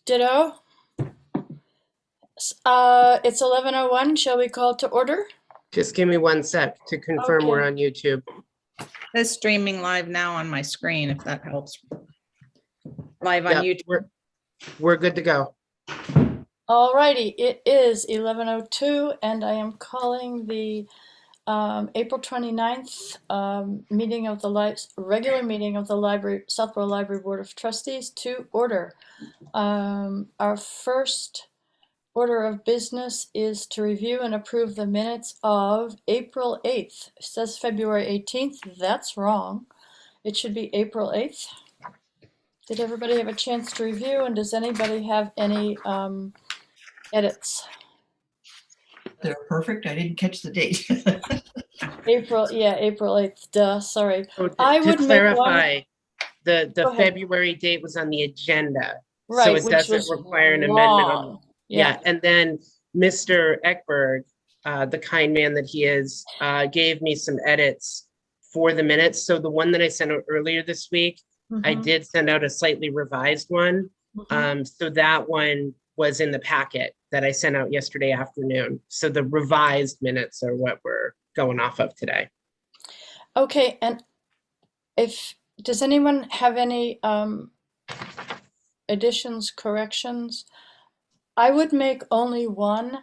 Ditto. It's 11:01. Shall we call to order? Just give me 1 sec to confirm we're Okay. on YouTube. It's streaming live now on my screen, if that helps. Live on Yeah, YouTube. we're good to go. All righty. It is 11:02, and I am calling the April 29th meeting of the regular meeting of the Southborough Library Board of Trustees to order. Our first order of business is to review and approve the minutes of April 8th. It says February 18th. That's wrong. It should be April 8th. Did everybody have a chance to review, and does anybody have any edits? They're perfect. I didn't catch the date. April 8th. Duh, sorry. So I to would make clarify, the Go ahead. February date was on the agenda. Right, So it which doesn't was require an amendment. wrong. Yeah, and then Mr. Ekberg, the kind man that he is, gave me some edits for the minutes. So the one that I sent out earlier this week, I Mhm, did send out a slightly revised one. mhm. So that one was in the packet that I sent out yesterday afternoon. So the revised minutes are what we're going off of today. Okay, and does anyone have any additions, corrections? I would make only one.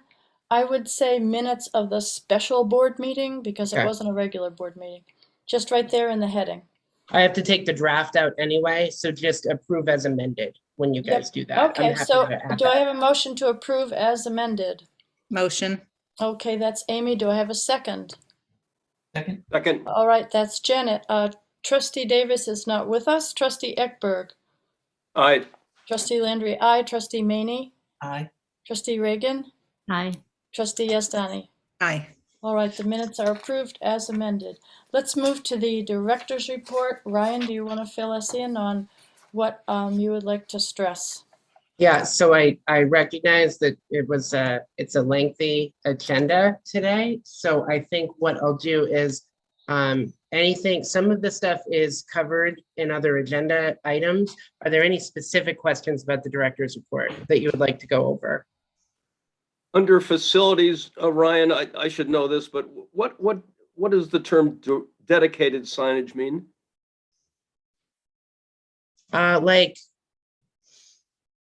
I would say minutes of the special board meeting because it Okay. wasn't a regular board meeting. Just right there in the heading. I have to take the draft out anyway, so just approve as amended when you Yep. guys do that. I'm Okay, happy so to add do I that. have a motion to approve as amended? Motion. Okay, that's Amy. Do I have a second? Second, Second, All right, that's Janet. Trustee Davis is not with us. Trustee Ekberg. aye. Trustee Landry, aye. Trustee Maney. aye. Trustee Reagan. Aye. Trustee Yazdani. Aye. All right, the minutes are approved as amended. Let's move to the director's report. Ryan, do you want to fill us in on what you would like to stress? Yeah, so I recognize that it's a lengthy agenda today. So I think what I'll do is some of the stuff is covered in other agenda items. Are there any specific questions about the director's report that you would like to go over? Under facilities, Ryan, I should know this, but what does the term dedicated signage mean? Like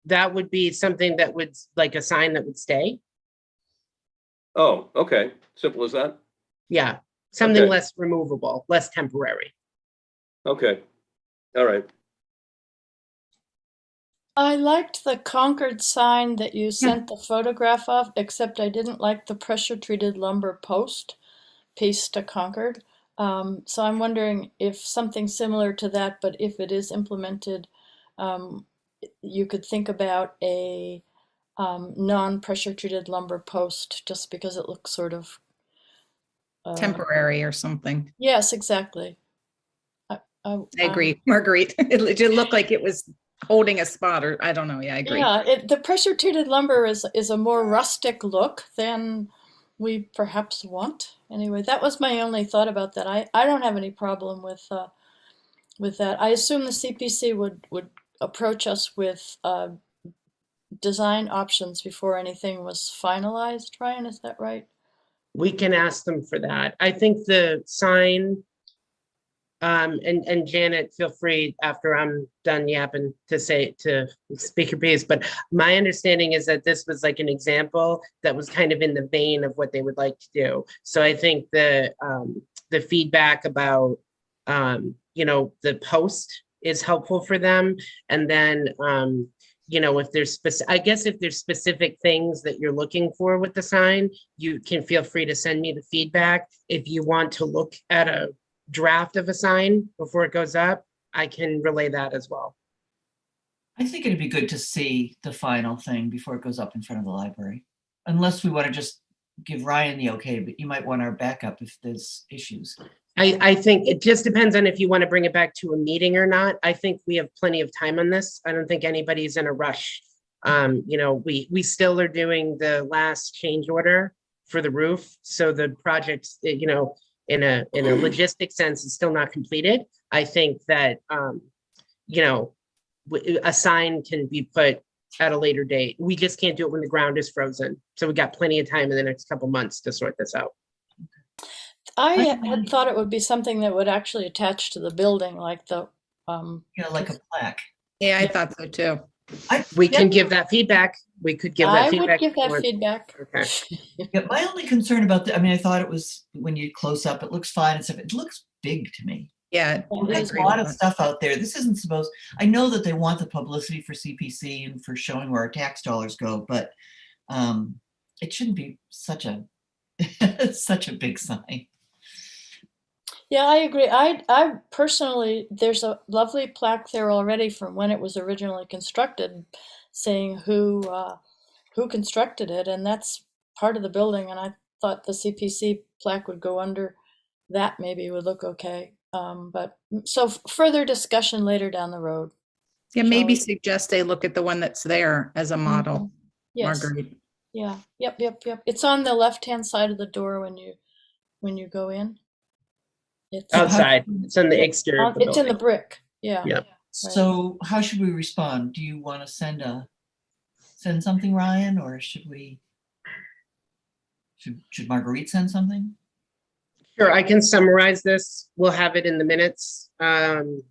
that would be something that would, like a sign that would stay. Oh, okay. Simple as that. Yeah, something Okay. less removable, less temporary. Okay. All right. I liked the Concord sign that you sent the photograph of, except I didn't like the pressure-treated lumber post piece to Concord. So I'm wondering if something similar to that, but if it is implemented, you could think about a non-pressure treated lumber post just because it looks sort of Temporary or something. Yes, exactly. I agree, Marguerite. It did look like it was holding a spot, or I don't know. Yeah, I agree. Yeah, the pressure treated lumber is a more rustic look than we perhaps want. Anyway, that was my only thought about that. I don't have any problem with that. I assume the CPC would approach us with design options before anything was finalized. Ryan, is that right? We can ask them for that. I think the sign, and Janet, feel free after I'm done yapping to speak your piece, but my understanding is that this was like an example that was kind of in the vein of what they would like to do. So I think the feedback about, the post is helpful for them. And then, if there's if there's specific things that you're looking for with the sign, you can feel free to send me the feedback. If you want to look at a draft of a sign before it goes up, I can relay that as well. I think it'd be good to see the final thing before it goes up in front of the library. Unless we want to just give Ryan the okay, but you might want our backup if there's issues. I think it just depends on if you want to bring it back to a meeting or not. I think we have plenty of time on this. I don't think anybody's in a rush. We still are doing the last change order for the roof. So the project's, in a logistic sense, is still not completed. I think that, a sign can be put at a later date. We just can't do it when the ground is frozen. So we got plenty of time in the next couple months to sort this out. I had thought it would be something that would actually attach to the building, like the, Like a plaque. Yeah, I thought so too. We can give that feedback. We could give that I feedback. would give if you that want. feedback. Okay. Yeah, my only concern about I mean, I thought it was, when you close up, it looks fine and stuff. It looks big to me. Yeah. I There's a agree lot with of that. stuff out there. This isn't supposed, I know that they want the publicity for CPC and for showing where our tax dollars go, but it shouldn't be such a, such a big sign. Yeah, I agree. I personally, there's a lovely plaque there already from when it was originally constructed, saying who constructed it, and that's part of the building. And I thought the CPC plaque would go under that. Maybe would look okay. But so further discussion later down the road. Yeah, Shall maybe we? suggest they look at the one that's there as a model, Yes. Marguerite. Yeah. Yep. It's on the left-hand side of the door when you go in. It's Outside. It's on the Yeah, exterior of the it's in the building. brick. Yeah. Yeah. So how should we respond? Do you want to send something, Ryan, or should Marguerite send something? Sure, I can summarize this. We'll have it in the minutes.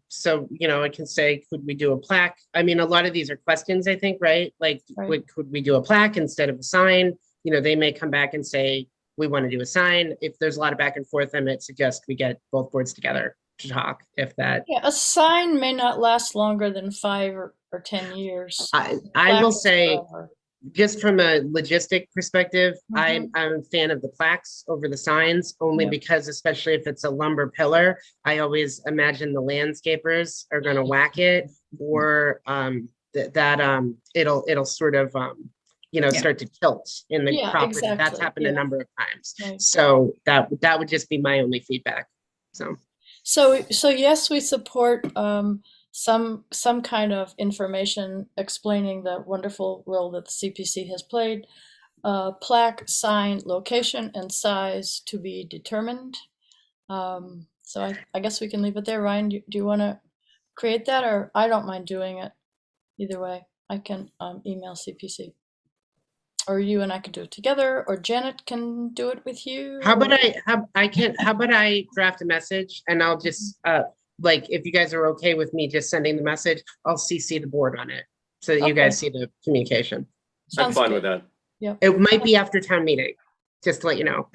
So, I can say, could we do a plaque? I mean, a lot of these are questions, I think, right? Like, Right. could we do a plaque instead of a sign? They may come back and say, we want to do a sign. If there's a lot of back and forth, I might suggest we get both boards together to talk, if that. Yeah, a sign may not last longer than 5 or 10 years. I Plaque will is say, forever. just from a logistic perspective, Mhm. I'm a fan of the plaques over the signs, only Yeah. because, especially if it's a lumber pillar, I always imagine the landscapers are going to whack it, or it'll sort of start to tilt in the Yeah, property. That's exactly, happened a yeah. number of times. Right. So that would just be my only feedback. So yes, we support some kind of information explaining the wonderful role that the CPC has played. Plaque, sign, location, and size to be determined. So I guess we can leave it there. Ryan, do you want to create that, or I don't mind doing it either way. I can email CPC, or you and I could do it together, or Janet can do it with you. How about or- how about I draft a message, and I'll just like, if you guys are okay with me just sending the message, I'll CC the board on it so that you guys see the communication. I'm Sounds fine good. with that. It might be after town meeting, just to let you know,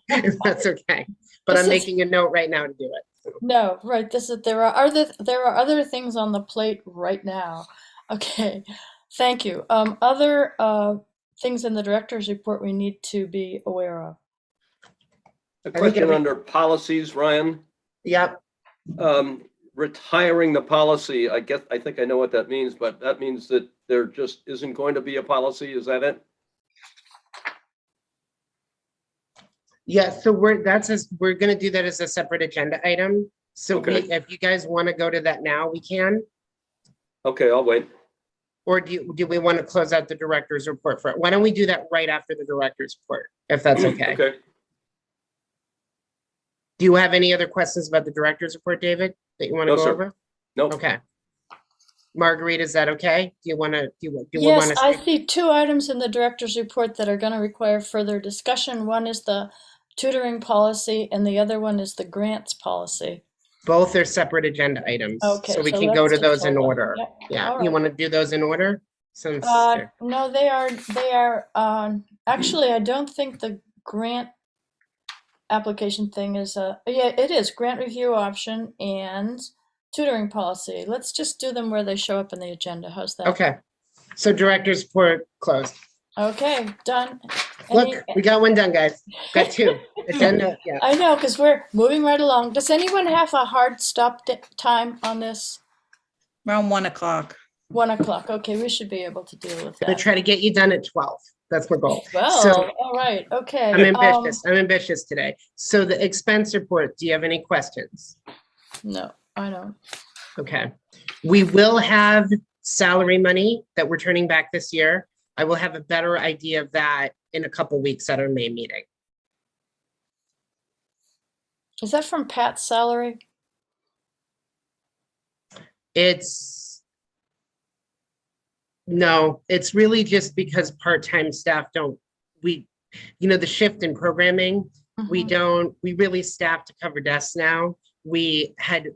if that's okay. But This I'm is- making a note right now to do it. No, right. There are other things on the plate right now. Okay, thank you. Other things in the director's report we need to be aware of. A think question every- under policies, Ryan. Yep. Retiring the policy, I think I know what that means, but that means that there just isn't going to be a policy. Is that it? Yeah, so we're gonna do that as a separate agenda item. So Okay. if you guys want to go to that now, we can. Okay, I'll wait. Or do we want to close out the director's report for it? Why don't we do that right after the director's report, if that's okay? Okay. Do you have any other questions about the director's report, David, that you want to No, go sir. over? Nope. Okay. Marguerite, is that okay? Do you want to, Yes, I see 2 items in the director's report that are going to require further discussion. One is the tutoring policy, and the other one is the grants policy. Both are separate agenda items, Okay, so we so can go let's to those just in hold on. order. Yep, Yeah, all you right. want to do those in order? Since No, they are, actually, I don't think the grant application thing is yeah, it is grant review option and tutoring policy. Let's just do them where they show up in the agenda. How's that? okay. So director's report closed. Okay, done. Look, Any- we got one done, guys. Got 2. Agenda, yeah. I know, because we're moving right along. Does anyone have a hard stop time on this? Around 1 o'clock. 1 o'clock. Okay, we should be able to deal with Gonna that. try to get you done at 12. That's my goal. Well, So all right, okay. I'm ambitious. I'm ambitious today. So the expense report, do you have any questions? No, I don't. Okay. We will have salary money that we're turning back this year. I will have a better idea of that in a couple weeks at our May meeting. Is that from Pat's salary? It's No, it's really just because part-time staff the shift in programming, we really staff to cover desks now. We had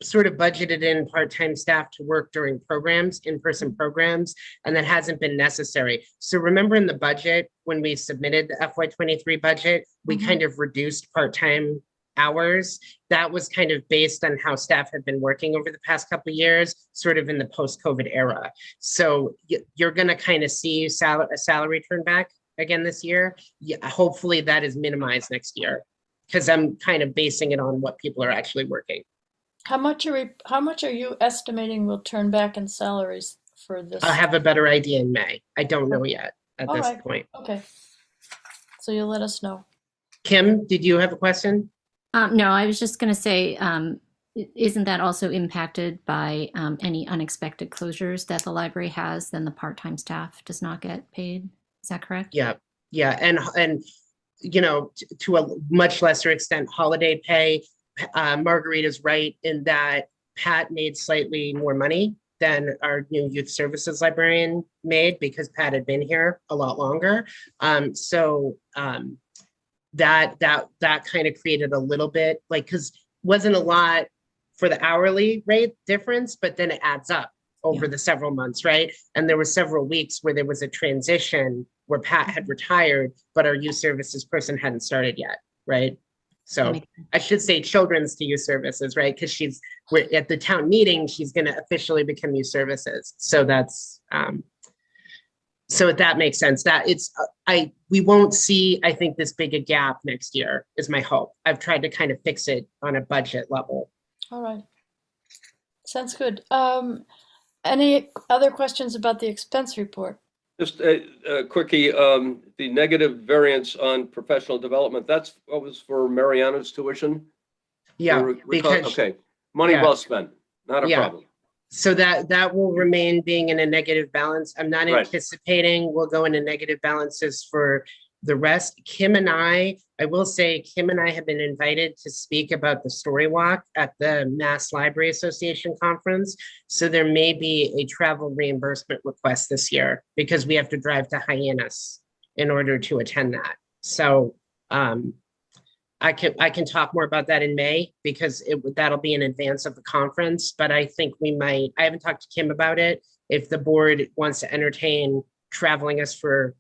sort of budgeted in part-time staff to work during programs, in-person programs, and that hasn't been necessary. So remember in the budget, when we submitted the FY23 budget, we kind of reduced part-time hours. That was kind of based on how staff have been working over the past couple of years, sort of in the post-COVID era. So you're going to kind of see a salary turn back again this year. Yeah, hopefully that is minimized next year, because I'm kind of basing it on what people are actually working. How much are you estimating will turn back in salaries for this? I'll have a better idea in May. I don't know yet at All this right. point. Okay. So you'll let us know. Kim, did you have a question? No, I was just going to say, isn't that also impacted by any unexpected closures that the library has? Then the part-time staff does not get paid. Is that correct? Yeah, and to a much lesser extent, holiday pay. Margarita's right in that Pat made slightly more money than our new youth services librarian made, because Pat had been here a lot longer. That kind of created a little bit, because wasn't a lot for the hourly rate difference, but then it adds up over the several months, right? And there were several weeks where there was a transition where Pat had retired, but our youth services person hadn't started yet, right? So I should say children's to youth services, right? Because we're at the town meeting, she's going to officially become youth services. So that's, so that makes sense. That we won't see, I think, this big a gap next year is my hope. I've tried to kind of fix it on a budget level. All right. Sounds good. Any other questions about the expense report? Just a quickie, the negative variance on professional development, that's what was for Mariana's tuition? Yeah, because okay, money well spent, not a problem. So that will remain being in a negative balance. I'm not anticipating we'll go into negative balances for the rest. Kim and I will say, Kim and I have been invited to speak about the story walk at the Mass Library Association conference. So there may be a travel reimbursement request this year, because we have to drive to Hyannis in order to attend that. So I can talk more about that in May, because that'll be in advance of the conference. But I think I haven't talked to Kim about it. If the board wants to entertain traveling us for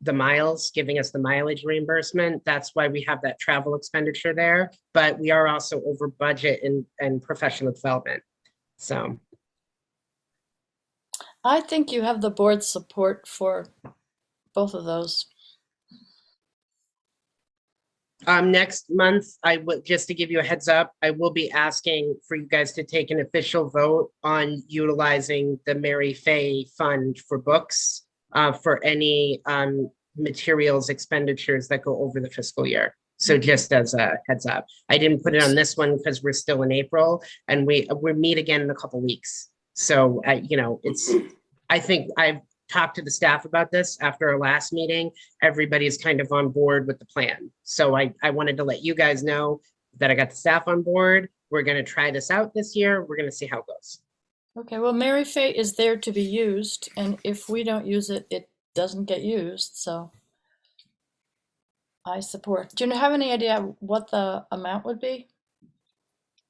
the miles, giving us the mileage reimbursement, that's why we have that travel expenditure there. But we are also over budget in professional development. So I think you have the board's support for both of those. Next month, just to give you a heads up, I will be asking for you guys to take an official vote on utilizing the Mary Fay Fund for books for any materials expenditures that go over the fiscal year. So just as a heads up, I didn't put it on this one because we're still in April, and we meet again in a couple weeks. So I think I've talked to the staff about this after our last meeting. Everybody's kind of on board with the plan. So I wanted to let you guys know that I got the staff on board. We're going to try this out this year. We're going to see how it goes. Okay, well, Mary Fay is there to be used, and if we don't use it, it doesn't get used. So I support. Do you have any idea what the amount would be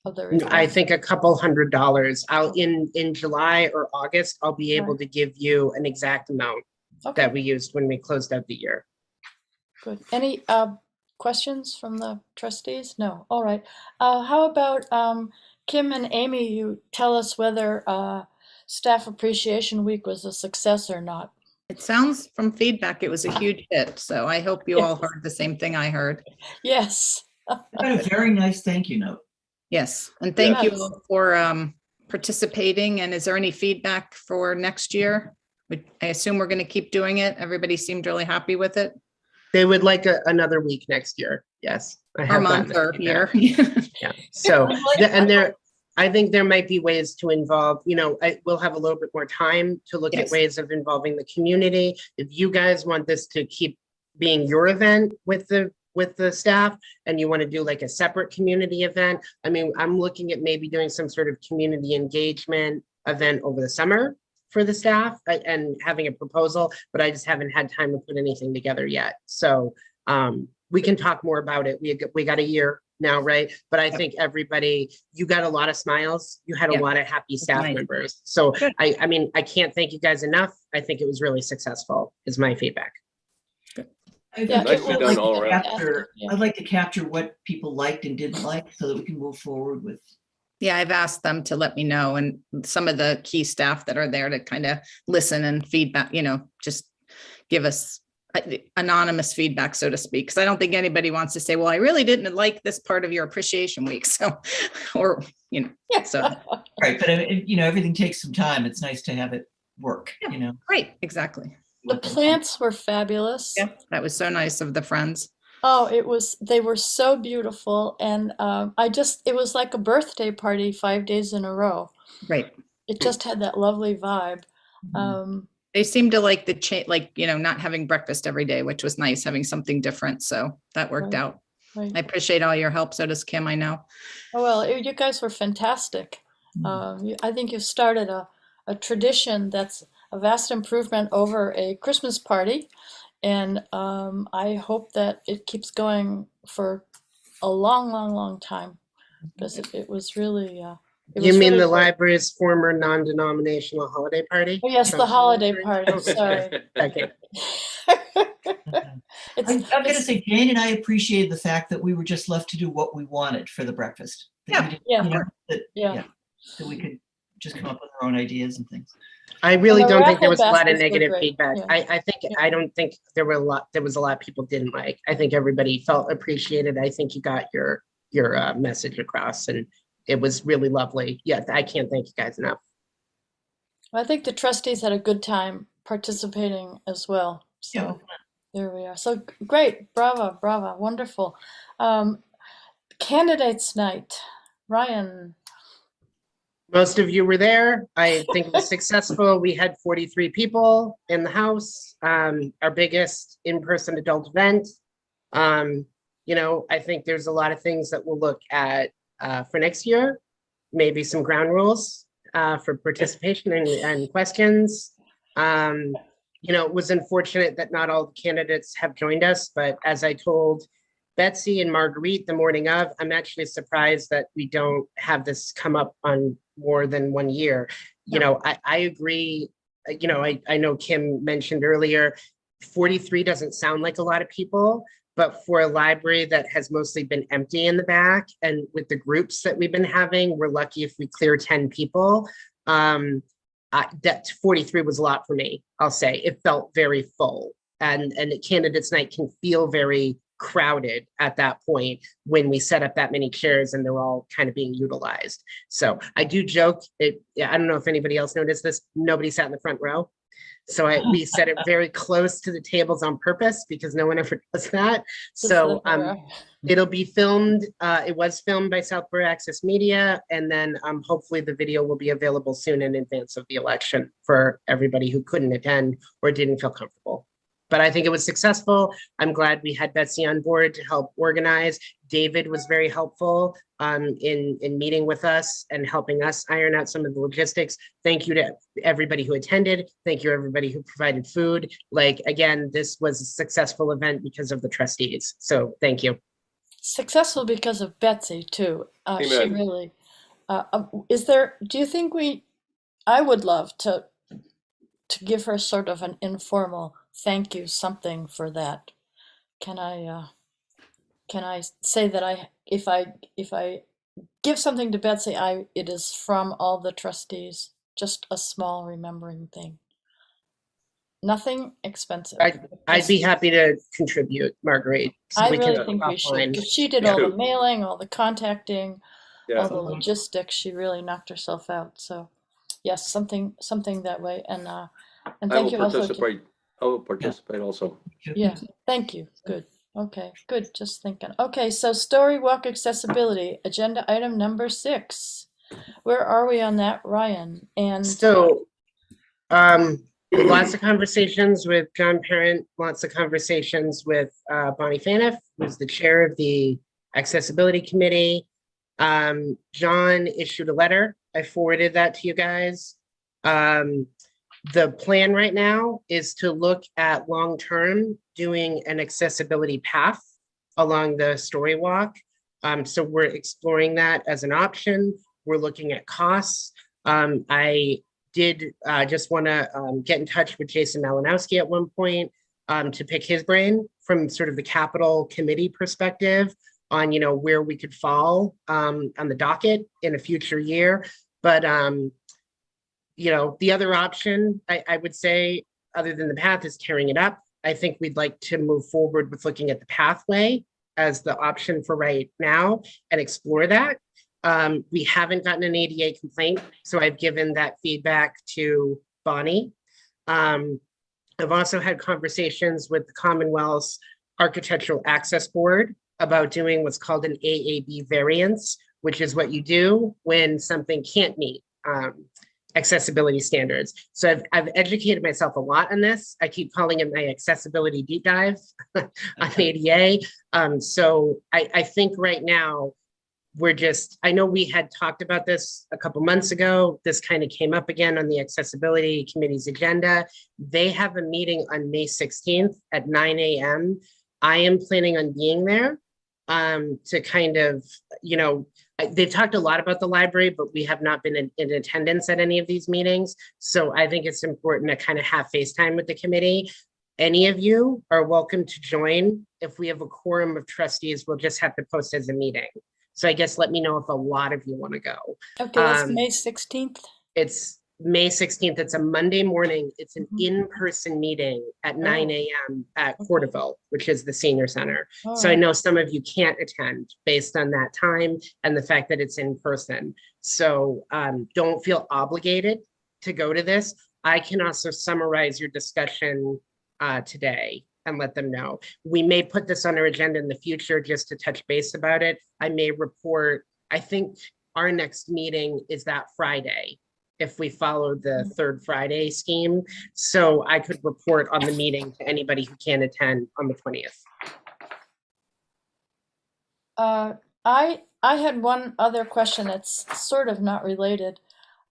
of the request? I think a couple $100. I'll in July or August, I'll be able to give you an exact amount that we used when we closed out the year. Good. Any questions from the trustees? No. All right. How about Kim and Amy, you tell us whether Staff Appreciation Week was a success or not. It sounds from feedback it was a huge hit. So I hope you all heard the same thing I heard. Yes. I got a very nice thank you note. Yes. And thank you all for participating. And is there any feedback for next year? I assume we're going to keep doing it. Everybody seemed really happy with it. They would like another week next year. Yes. Or month or year. Yeah. So, I think there might be ways to involve, we'll have a little bit more time to look at ways of involving the community. If you guys want this to keep being your event with the staff, and you want to do like a separate community event, I mean, I'm looking at maybe doing some sort of community engagement event over the summer for the staff and having a proposal, but I just haven't had time to put anything together yet. So we can talk more about it. We got a year now, right? But I think everybody, you got a lot of smiles. You had a Yeah. lot of happy staff nice. members. So Good. I mean, I can't thank you guys enough. I think it was really successful is my feedback. Yeah, Nicely it done was all around. fantastic, yeah. I'd like to capture what people liked and didn't like so that we can move forward with. Yeah, I've asked them to let me know, and some of the key staff that are there to kind of listen and feedback, just give us anonymous feedback, so to speak. Because I don't think anybody wants to say, well, I really didn't like this part of your appreciation week. So, so Right, but everything takes some time. It's nice to have it work, great, exactly. The plants were fabulous. Yeah, that was so nice of the friends. Oh, they were so beautiful. And it was like a birthday party 5 days in a row. Right. It just had that lovely vibe. They seemed to like the change, not having breakfast every day, which was nice, having something different. So that worked Right. out. Right. I appreciate all your help. So does Kim, I know. Oh, well, you guys were fantastic. I think you've started a tradition that's a vast improvement over a Christmas party. And I hope that it keeps going for a long, long, long time, because it was really, You mean really the great. library's former non-denominational holiday party? Oh, yes, the holiday party, sorry. Okay. I'm going to say Jane and I appreciated the fact that we were just left to do what we wanted for the breakfast. That we didn't- Yeah. that that we could just come up with our own ideas and things. I really And the don't think there raffle was a lot of baskets were negative great, feedback. yeah. I don't think there was a lot of people didn't like. I think everybody felt appreciated. I think you got your message across, and it was really lovely. Yeah, I can't thank you guys enough. I think the trustees had a good time participating as well. So there we are. So great, bravo, bravo, wonderful. Candidates night, Ryan. Most of you were there. I think it was successful. We had 43 people in the house, our biggest in-person adult event. I think there's a lot of things that we'll look at for next year, maybe some ground rules for participation and questions. It was unfortunate that not all the candidates have joined us, but as I told Betsy and Marguerite the morning of, I'm actually surprised that we don't have this come up on more than 1 year. I agree. I know Kim mentioned earlier, 43 doesn't sound like a lot of people, but for a library that has mostly been empty in the back, and with the groups that we've been having, we're lucky if we clear 10 people. That 43 was a lot for me, I'll say. It felt very full, and candidates night can feel very crowded at that point when we set up that many chairs and they're all kind of being utilized. So I do joke, I don't know if anybody else noticed this, nobody sat in the front row. So we set it very close to the tables on purpose because no one ever does that. So it'll be filmed. It was filmed by Southborough Access Media, and then hopefully the video will be available soon in advance of the election for everybody who couldn't attend or didn't feel comfortable. But I think it was successful. I'm glad we had Betsy on board to help organize. David was very helpful in meeting with us and helping us iron out some of the logistics. Thank you to everybody who attended. Thank you everybody who provided food. Again, this was a successful event because of the trustees. So thank you. Successful because of Betsy too. She Amen. really, do you think I would love to give her sort of an informal thank you, something for that. Can I say that if I give something to Betsy, it is from all the trustees, just a small remembering thing. Nothing expensive. I'd be happy to contribute, Marguerite. So I we can really talk think we should, offline. because she did Yeah. all the mailing, all the contacting, Yeah, all the logistics. She really knocked herself out. So yes, something that way. And I thank will you also to, participate. I will participate also. yeah, thank you. Good. Okay, good. Just thinking. Okay, so story walk accessibility, agenda item number 6. Where are we on that, Ryan? And So, lots of conversations with John Parent, lots of conversations with Bonnie Faniff, who's the chair of the Accessibility Committee. John issued a letter. I forwarded that to you guys. The plan right now is to look at long-term doing an accessibility path along the story walk. So we're exploring that as an option. We're looking at costs. I did just want to get in touch with Jason Malinowski at one point to pick his brain from sort of the capital committee perspective on, you know, where we could fall on the docket in a future year. But, you know, the other option, I would say, other than the path, is tearing it up. I think we'd like to move forward with looking at the pathway as the option for right now and explore that. We haven't gotten an ADA complaint, so I've given that feedback to Bonnie. I've also had conversations with the Commonwealth's Architectural Access Board about doing what's called an AAB variance, which is what you do when something can't meet accessibility standards. So I've educated myself a lot on this. I keep calling it my accessibility deep dive on ADA. So I think right now we're just, I know we had talked about this a couple months ago. This kind of came up again on the accessibility committee's agenda. They have a meeting on May 16th at 9 a.m. I am planning on being there to kind of, you know, they've talked a lot about the library, but we have not been in attendance at any of these meetings. So I think it's important to kind of have FaceTime with the committee. Any of you are welcome to join. If we have a quorum of trustees, we'll just have to post as a meeting. So I guess let me know if a lot of you want to go. Okay, that's May 16th. It's May 16th. It's a Monday morning. It's an in-person meeting at 9 a.m. at Porterville, which is the senior center. So I know some of you can't attend based on that time and the fact that it's in person. So don't feel obligated to go to this. I can also summarize your discussion today and let them know. We may put this on our agenda in the future just to touch base about it. I may report, I think our next meeting is that Friday, if we follow the third Friday scheme. So I could report on the meeting to anybody who can't attend on the 20th. I had one other question that's sort of not related.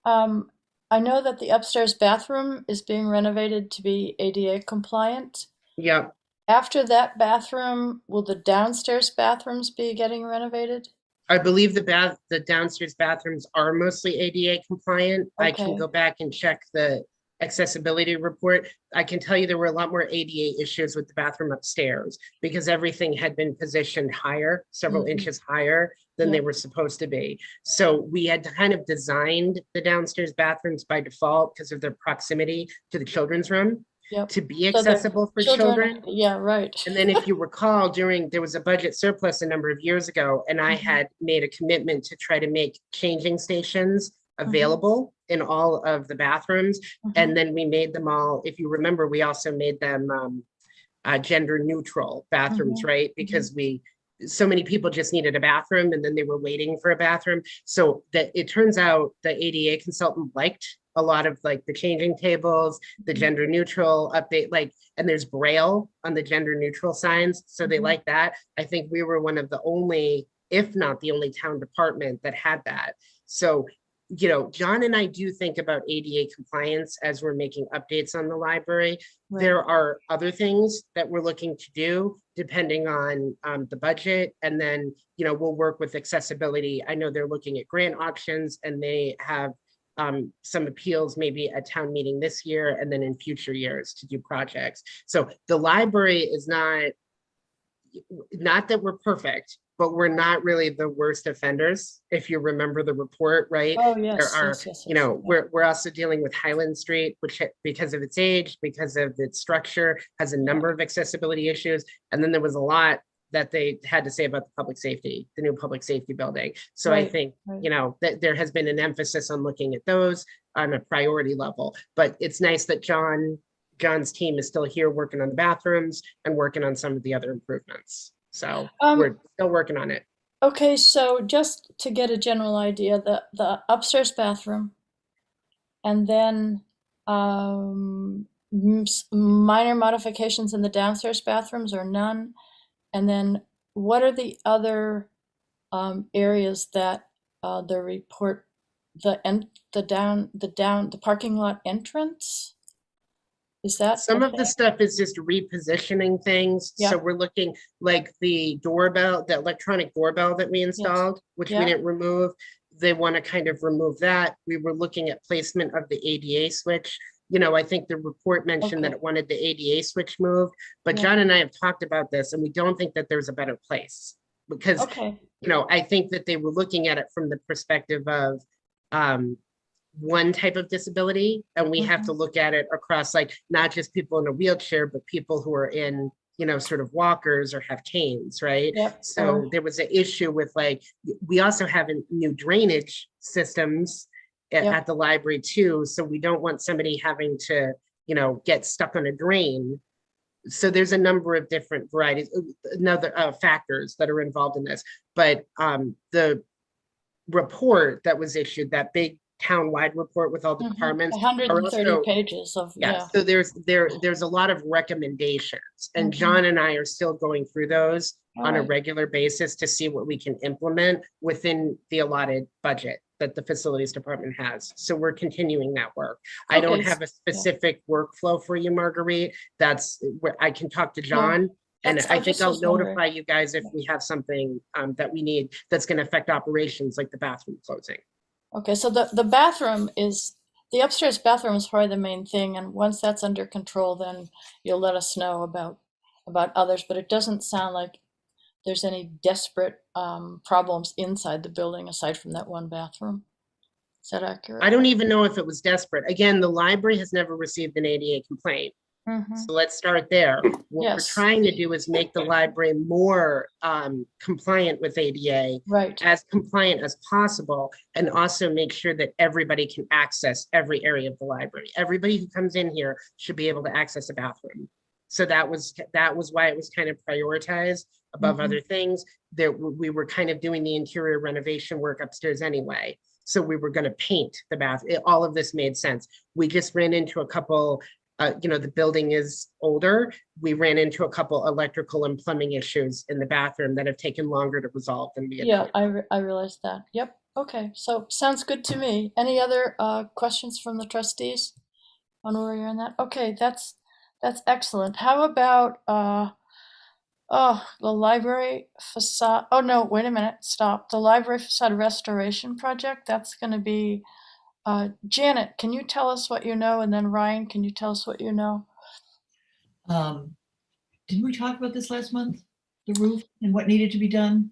I know that the upstairs bathroom is being renovated to be ADA compliant. Yep. After that bathroom, will the downstairs bathrooms be getting renovated? I believe the downstairs bathrooms are mostly ADA compliant. I can Okay. go back and check the accessibility report. I can tell you there were a lot more ADA issues with the bathroom upstairs because everything had been positioned higher, several inches higher than they were supposed to be. So we had kind of designed the downstairs bathrooms by default because of their proximity to the children's room to be So they're accessible for children. Yeah, right. And then if you recall, there was a budget surplus a number of years ago, and I had made a commitment to try to make changing stations available in all of the bathrooms. And then we made them all, if you remember, we also made them gender neutral bathrooms, right? Because so many people just needed a bathroom and then they were waiting for a bathroom. So that it turns out the ADA consultant liked a lot of like the changing tables, the gender neutral update, like, and there's Braille on the gender neutral signs. So they like that. I think we were one of the only, if not the only town department that had that. So, you know, John and I do think about ADA compliance as we're making updates on the library. Right. There are other things that we're looking to do depending on the budget. And then, you know, we'll work with accessibility. I know they're looking at grant options and they have some appeals maybe at town meeting this year and then in future years to do projects. So the library is not that we're perfect, but we're not really the worst offenders. If you remember the report, right? Oh, yes. There are, yes. you know, we're also dealing with Highland Street, which because of its age, because of its structure, has a number of accessibility issues. And then there was a lot that they had to say about the public safety, the new public safety building. So I think, you know, that there has been an emphasis on looking at those on a priority level, but it's nice that John's team is still here working on the bathrooms and working on some of the other improvements. So we're still working on it. Okay, so just to get a general idea, the upstairs bathroom, and then minor modifications in the downstairs bathrooms or none, and then what are the other areas that the report, the parking lot entrance Is that? Some of the okay? stuff is just repositioning things. Yeah. So we're looking like the doorbell, the electronic doorbell that we installed, which Yeah. we didn't remove. They want to kind of remove that. We were looking at placement of the ADA switch. You know, I think the report mentioned that Okay. it wanted the ADA switch moved, but Yeah. John and I have talked about this and we don't think that there's a better place. Because, Okay, you know, I think that they were looking at it from the perspective of one type of disability, and we have to look at it across like not just people in a wheelchair, but people who are in, you know, sort of walkers or have canes, right? yep. So there was an issue with like, we also have new drainage systems Yep. at the library too. So we don't want somebody having to, you know, get stuck on a drain. So there's a number of different varieties, another factors that are involved in this. But the report that was issued, that big town-wide report with all the departments, are 130 also, pages of, yeah, yeah. so there's a lot of recommendations, and Mhm. John and I are still going through those All on a right. regular basis to see what we can implement within the allotted budget that the facilities department has. So we're continuing that work. I don't Okay, have a specific workflow for you, Marguerite. That's where I can talk to No, John. And that's- I I think just I'll was wondering. notify you guys if we have something that we need that's going to affect operations like the bathroom closing. Okay, so the bathroom is, the upstairs bathroom is probably the main thing, and once that's under control, then you'll let us know about others, but it doesn't sound like there's any desperate problems inside the building aside from that one bathroom. Is that accurate? I don't even know if it was desperate. Again, the library has never received an ADA complaint. Mhm. So let's start there. What we're Yes. trying to do is make the library more compliant with ADA, Right, as compliant as possible, and also make sure that everybody can access every area of the library. Everybody who comes in here should be able to access a bathroom. So that was why it was kind of prioritized above Mhm. other things. That we were kind of doing the interior renovation work upstairs anyway. So we were going to paint the bath. All of this made sense. We just ran into a couple, you know, the building is older. We ran into a couple electrical and plumbing issues in the bathroom that have taken longer to resolve than we had yeah, hoped. I realized that. Yep, okay, so sounds good to me. Any other questions from the trustees on where you're in that? Okay, that's excellent. How about the library facade? Oh no, wait a minute, stop. The library facade restoration project, that's gonna be Janet, can you tell us what you know? And then Ryan, can you tell us what you know? Didn't we talk about this last month? The roof and what needed to be done?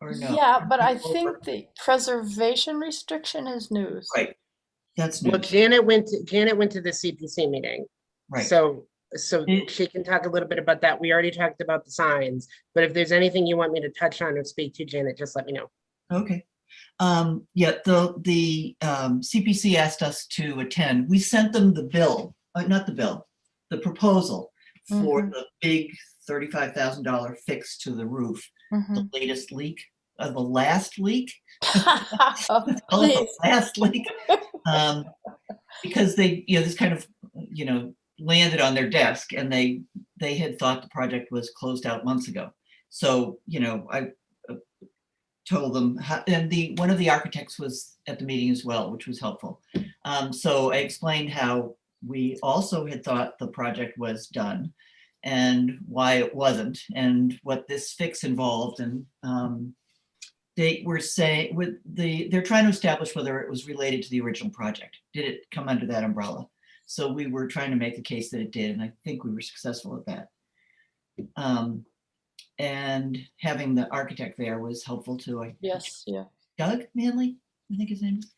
Or no? Yeah, but I think the preservation restriction is news. Right, that's Well, news, Janet went to the CPC meeting. right. So It- she can talk a little bit about that. We already talked about the signs, but if there's anything you want me to touch on or speak to, Janet, just let me know. Okay. Yeah, the CPC asked us to attend. We sent them the bill, not the bill, the proposal for Mhm. the big $35,000 fix to the roof, the Mhm. latest leak, the last leak. Oh, Let's call it the please. last leak. Because they, you know, this kind of, you know, landed on their desk and they had thought the project was closed out months ago. So, you know, I told them, and one of the architects was at the meeting as well, which was helpful. So I explained how we also had thought the project was done and why it wasn't and what this fix involved. And they were saying they're trying to establish whether it was related to the original project. Did it come under that umbrella? So we were trying to make the case that it did, and I think we were successful at that. And having the architect there was helpful too. Yes, yeah. Doug Manley, I think his name is.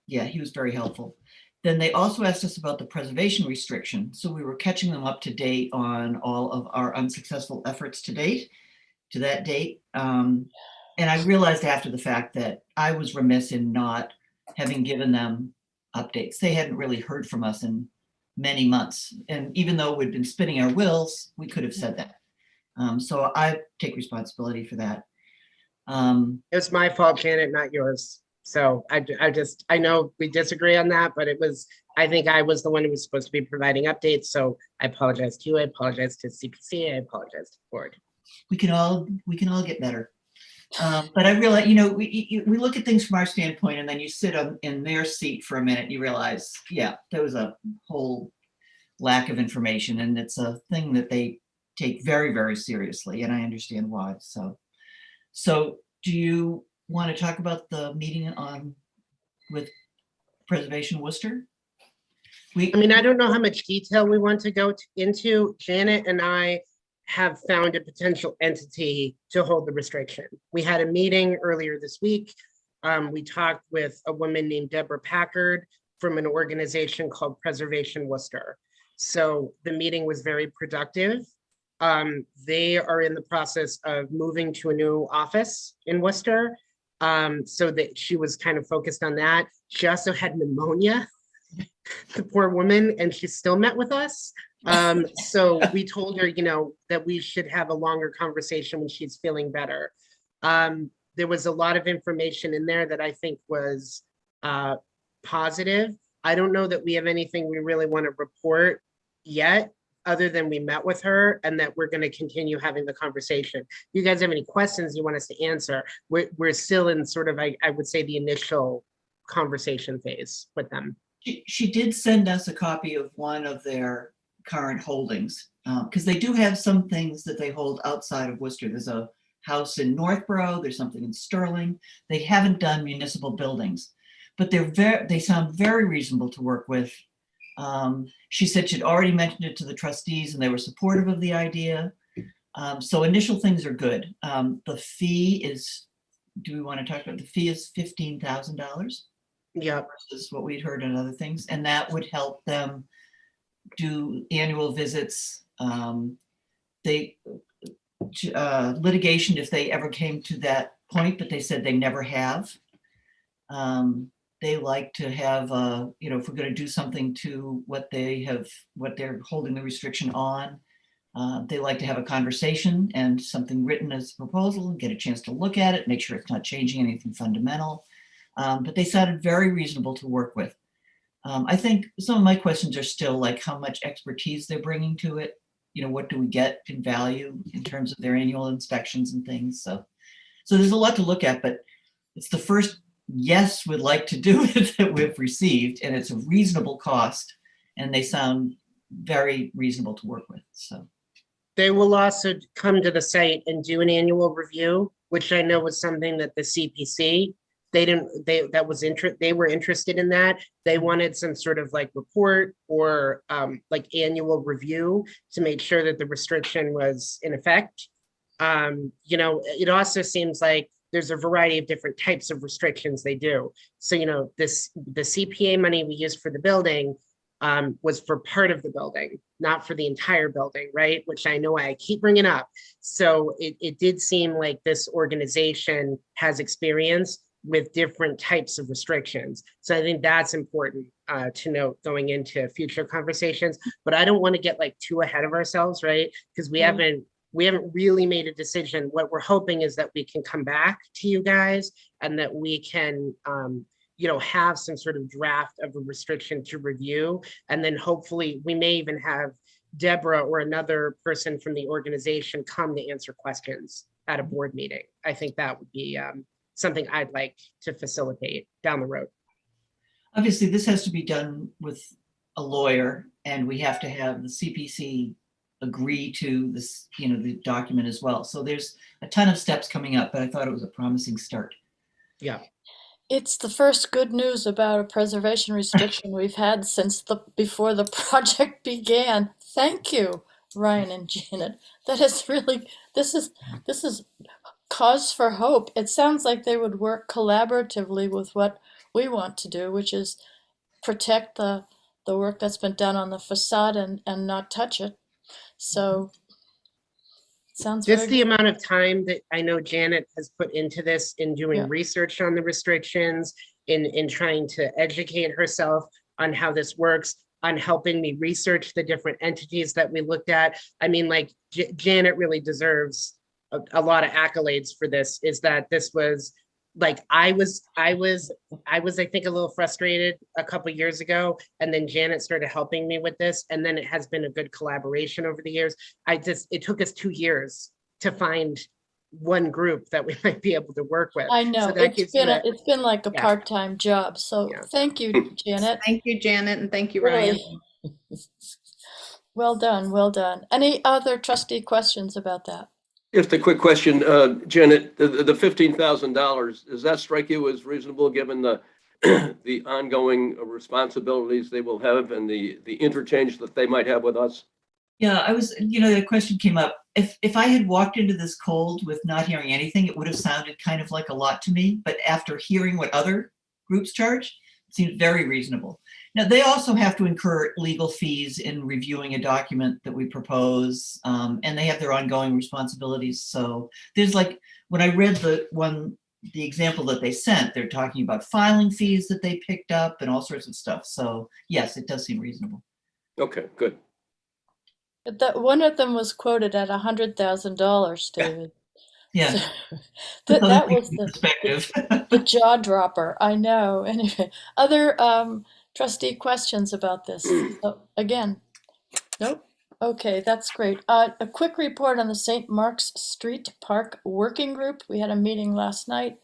Yeah, he was very helpful. Then they also asked us about the preservation restriction. So we were catching them up to date on all of our unsuccessful efforts to that date. And I realized after the fact that I was remiss in not having given them updates. They hadn't really heard from us in many months. And even though we'd been spinning our wheels, we could have said that. So I take responsibility for that. It was my fault, Janet, not yours. So I know we disagree on that, but I think I was the one who was supposed to be providing updates. So I apologize to you. I apologize to CPC. I apologize to the board. We can all get better. But I realize, we look at things from our standpoint, and then you sit in their seat for a minute, you realize, yeah, there was a whole lack of information, and it's a thing that they take very, very seriously, and I understand why. So do you want to talk about the meeting with Preservation Worcester? I mean, I don't know how much detail we want to go into. Janet and I have found a potential entity to hold the restriction. We had a meeting earlier this week. We talked with a woman named Deborah Packard from an organization called Preservation Worcester. So the meeting was very productive. They are in the process of moving to a new office in Worcester. So that she was kind of focused on that. She also had pneumonia, the poor woman, and she still met with us. So we told her, that we should have a longer conversation when she's feeling better. There was a lot of information in there that I think was positive. I don't know that we have anything we really want to report yet, other than we met with her and that we're going to continue having the conversation. If you guys have any questions you want us to answer, we're still in sort of, I would say, the initial conversation phase with them. She did send us a copy of one of their current holdings, because they do have some things that they hold outside of Worcester. There's a house in Northborough, there's something in Sterling. They haven't done municipal buildings, but they sound very reasonable to work with. She said she'd already mentioned it to the trustees and they were supportive of the idea. So initial things are good. The fee is, do we want to talk about, the fee is $15,000? Yeah. Versus what we'd heard in other things. And that would help them do annual visits. Litigation if they ever came to that point, but they said they never have. They like to have, if we're going to do something to what they're holding the restriction on, they like to have a conversation and something written as a proposal and get a chance to look at it, make sure it's not changing anything fundamental. But they sounded very reasonable to work with. I think some of my questions are still like how much expertise they're bringing to it. What do we get in value in terms of their annual inspections and things. So there's a lot to look at, but it's the first yes, we'd like to do it that we've received, and it's a reasonable cost, and they sound very reasonable to work with. So they will also come to the site and do an annual review, which I know was something that the CPC, they were interested in that. They wanted some sort of like report or like annual review to make sure that the restriction was in effect. It also seems like there's a variety of different types of restrictions they do. So, the CPA money we used for the building was for part of the building, not for the entire building, right? Which I know I keep bringing up. So it did seem like this organization has experience with different types of restrictions. So I think that's important to note going into future conversations, but I don't want to get like too ahead of ourselves, right? Because we haven't really made a decision. What we're hoping is that we can come back to you guys and that we can, have some sort of draft of a restriction to review. And then hopefully we may even have Deborah or another person from the organization come to answer questions at a board meeting. I think that would be something I'd like to facilitate down the road. Obviously, this has to be done with a lawyer, and we have to have the CPC agree to this, the document as well. So there's a ton of steps coming up, but I thought it was a promising start. Yeah. It's the first good news about a preservation restriction we've had since before the project began. Thank you, Ryan and Janet. That is really, this is cause for hope. It sounds like they would work collaboratively with what we want to do, which is protect the work that's been done on the facade and not touch it. So sounds just very the amount of time that I know Janet has put into this in doing research on the restrictions, in trying to educate herself on how this works, on helping me research the different entities that we looked at. I mean, like Janet really deserves a lot of accolades for this. Is that this was like, I was, I think a little frustrated a couple years ago, and then Janet started helping me with this. And then it has been a good collaboration over the years. It took us 2 years to find one group that we might be able to work with. I know, So that gives you a, it's been like a yeah. part-time job, so Yeah. thank you, Janet. Thank you, Janet, and thank you, Ryan. Really. Well done, well done. Any other trustee questions about that? Just a quick question, Janet, the $15,000, does that strike you as reasonable given the the ongoing responsibilities they will have and the interchange that they might have with us? Yeah, I was, the question came up. If I had walked into this cold with not hearing anything, it would have sounded kind of like a lot to me. But after hearing what other groups charge, it seems very reasonable. Now, they also have to incur legal fees in reviewing a document that we propose, and they have their ongoing responsibilities. So there's like, when I read the example that they sent, they're talking about filing fees that they picked up and all sorts of stuff. So yes, it does seem reasonable. Okay, good. That one of them was quoted at $100,000, David. Yeah. So that Other was perspective. the jaw dropper. I know. Anyway, other trustee questions about this? So, again, nope. Okay, that's great. A quick report on the St. Mark's Street Park Working Group. We had a meeting last night.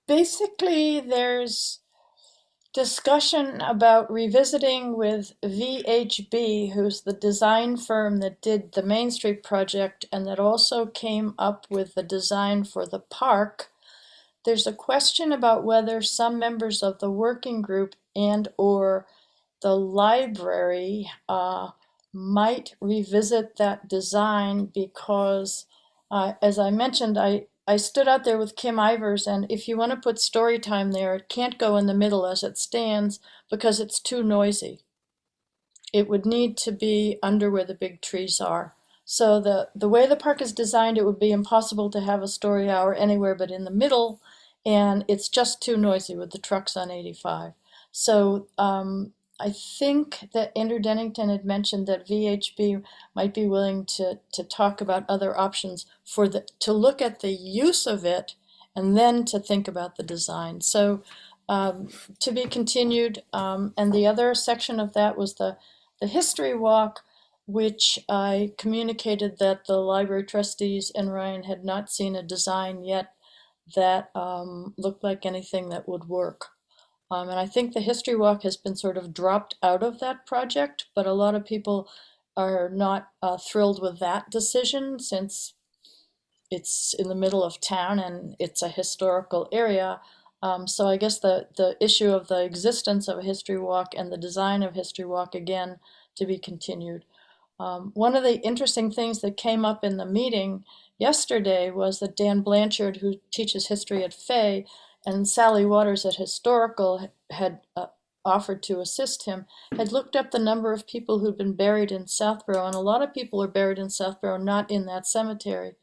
Basically, there's discussion about revisiting with VHB, who's the design firm that did the Main Street project and that also came up with the design for the park. There's a question about whether some members of the working group and or the library might revisit that design because, as I mentioned, I stood out there with Kim Ivers, and if you want to put story time there, it can't go in the middle as it stands because it's too noisy. It would need to be under where the big trees are. So the way the park is designed, it would be impossible to have a story hour anywhere but in the middle, and it's just too noisy with the trucks on 85. So I think that Andrew Dennington had mentioned that VHB might be willing to talk about other options to look at the use of it and then to think about the design. So to be continued. And the other section of that was the history walk, which I communicated that the library trustees and Ryan had not seen a design yet that looked like anything that would work. And I think the history walk has been sort of dropped out of that project, but a lot of people are not thrilled with that decision since it's in the middle of town and it's a historical area. So I guess the issue of the existence of a history walk and the design of history walk, again, to be continued. One of the interesting things that came up in the meeting yesterday was that Dan Blanchard, who teaches history at Fay, and Sally Waters at Historical had offered to assist him, had looked up the number of people who'd been buried in Southborough, and a lot of people are buried in Southborough, not in that cemetery.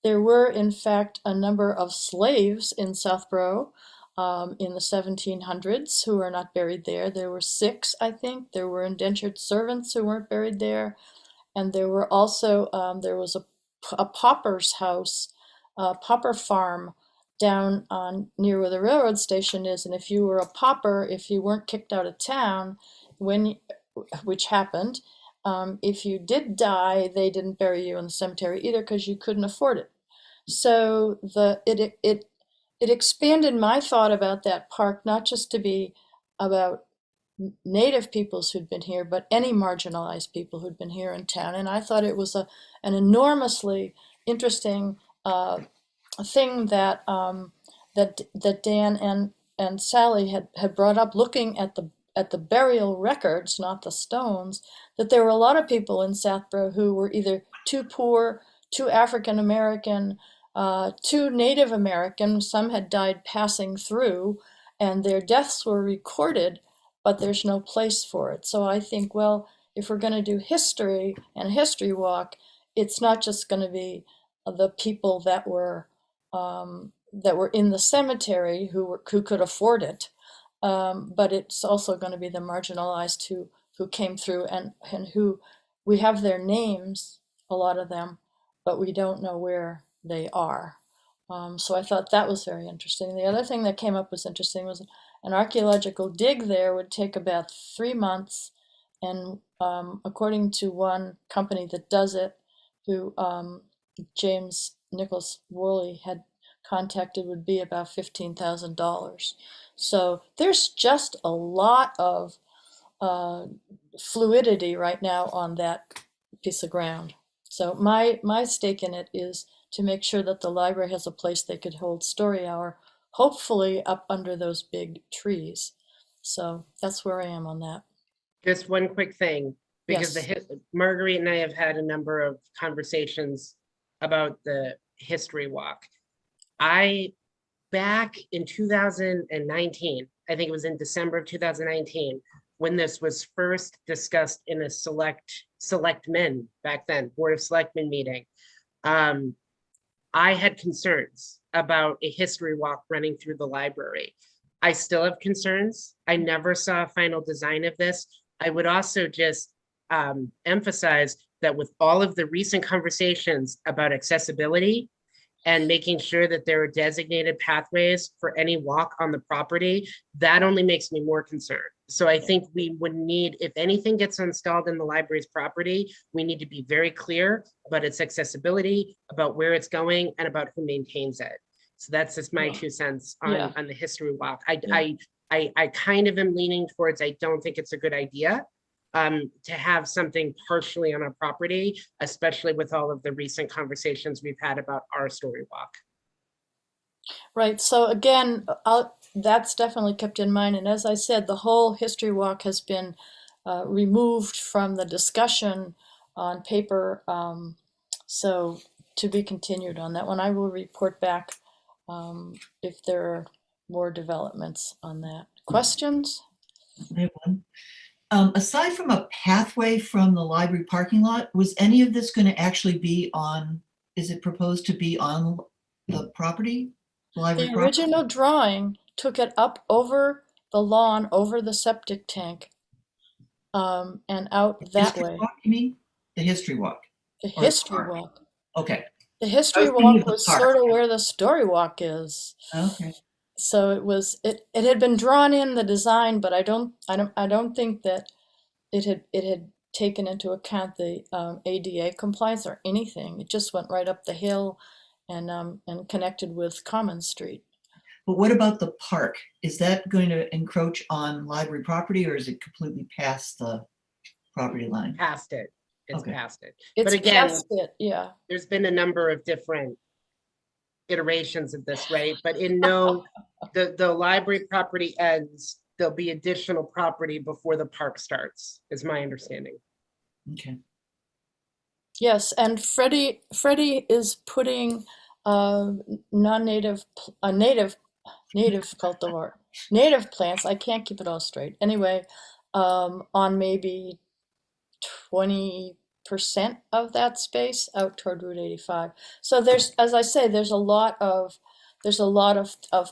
There were, in fact, a number of slaves in Southborough in the 1700s who are not buried there. There were 6, I think. There were indentured servants who weren't buried there. And there were also, there was a pauper's house, a pauper farm down on near where the railroad station is. And if you were a pauper, if you weren't kicked out of town, which happened, if you did die, they didn't bury you in the cemetery either because you couldn't afford it. So it expanded my thought about that park, not just to be about Native peoples who'd been here, but any marginalized people who'd been here in town. And I thought it was an enormously interesting thing that that Dan and Sally had brought up, looking at the burial records, not the stones, that there were a lot of people in Southborough who were either too poor, too African American, too Native American. Some had died passing through, and their deaths were recorded, but there's no place for it. So I think, well, if we're going to do history and a history walk, it's not just going to be the people that were in the cemetery who could afford it, but it's also going to be the marginalized who came through and who we have their names, a lot of them, but we don't know where they are. So I thought that was very interesting. The other thing that came up was interesting was an archaeological dig there would take about 3 months, and according to one company that does it, who James Nicholas Worley had contacted would be about $15,000. So there's just a lot of fluidity right now on that piece of ground. So my stake in it is to make sure that the library has a place they could hold story hour, hopefully up under those big trees. So that's where I am on that. Just one quick thing, because Yes. Marguerite and I have had a number of conversations about the history walk. Back in 2019, I think it was in December of 2019, when this was first discussed in a selectmen back then, Board of Selectmen meeting, I had concerns about a history walk running through the library. I still have concerns. I never saw a final design of this. I would also just emphasize that with all of the recent conversations about accessibility and making sure that there are designated pathways for any walk on the property, that only makes me more concerned. So I think we would need, if anything gets installed in the library's property, we need to be very clear about its accessibility, about where it's going, and about who maintains it. So that's just my 2 cents on the history walk. I kind of am leaning towards, I don't think it's a good idea to have something partially on our property, especially with all of the recent conversations we've had about our story walk. Right. So again, that's definitely kept in mind. And as I said, the whole history walk has been removed from the discussion on paper. So to be continued on that one, I will report back if there are more developments on that. Questions? I have one. Aside from a pathway from the library parking lot, was any of this going to actually be on, is it proposed to be on the property? The original drawing took it up over the lawn, over the septic tank, and out that History way. walk, you mean? The history walk? The Or the history park? walk. Okay, The I history was thinking walk of the was park. sort of where the story walk is. Okay. So it had been drawn in the design, but I don't think that it had taken into account the ADA compliance or anything. It just went right up the hill and connected with Common Street. But what about the park? Is that going to encroach on library property, or is it completely past the property line? Past it. It's Okay. past it. It's But again, past it, yeah. there's been a number of different iterations of this, right? But in no, the library property ends, there'll be additional property before the park starts, is my understanding. Okay. Yes, and Freddie is putting native cultivar, native plants. I can't keep it all straight. Anyway, on maybe 20% of that space out toward Route 85. So there's, as I say, there's a lot of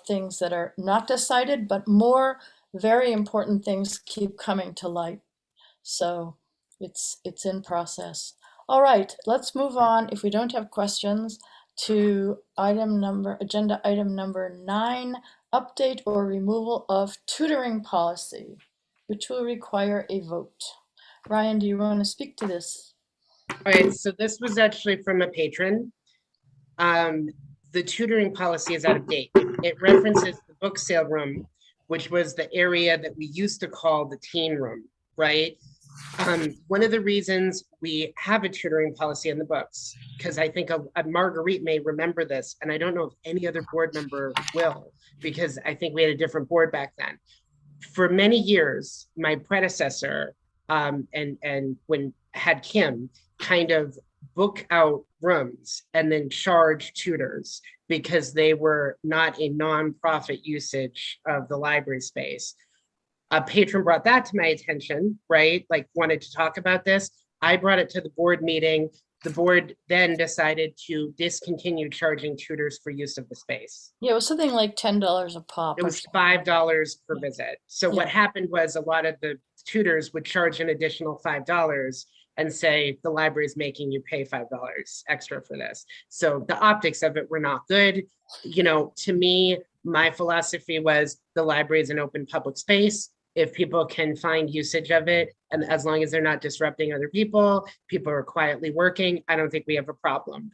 things that are not decided, but more very important things keep coming to light. So it's in process. All right, let's move on, if we don't have questions, to agenda item number 9, update or removal of tutoring policy, which will require a vote. Ryan, do you want to speak to this? All right, so this was actually from a patron. The tutoring policy is out of date. It references the book sale room, which was the area that we used to call the teen room, right? One of the reasons we have a tutoring policy in the books, because I think Marguerite may remember this, and I don't know if any other board member will, because I think we had a different board back then. For many years, my predecessor and when had Kim kind of book out rooms and then charge tutors because they were not a nonprofit usage of the library space. A patron brought that to my attention, right? Like wanted to talk about this. I brought it to the board meeting. The board then decided to discontinue charging tutors for use of the space. Yeah, it was something like $10 a pop. It was $5 per visit. So what Yeah. happened was a lot of the tutors would charge an additional $5 and say the library is making you pay $5 extra for this. So the optics of it were not good. You know, to me, my philosophy was the library is an open public space. If people can find usage of it, and as long as they're not disrupting other people are quietly working, I don't think we have a problem.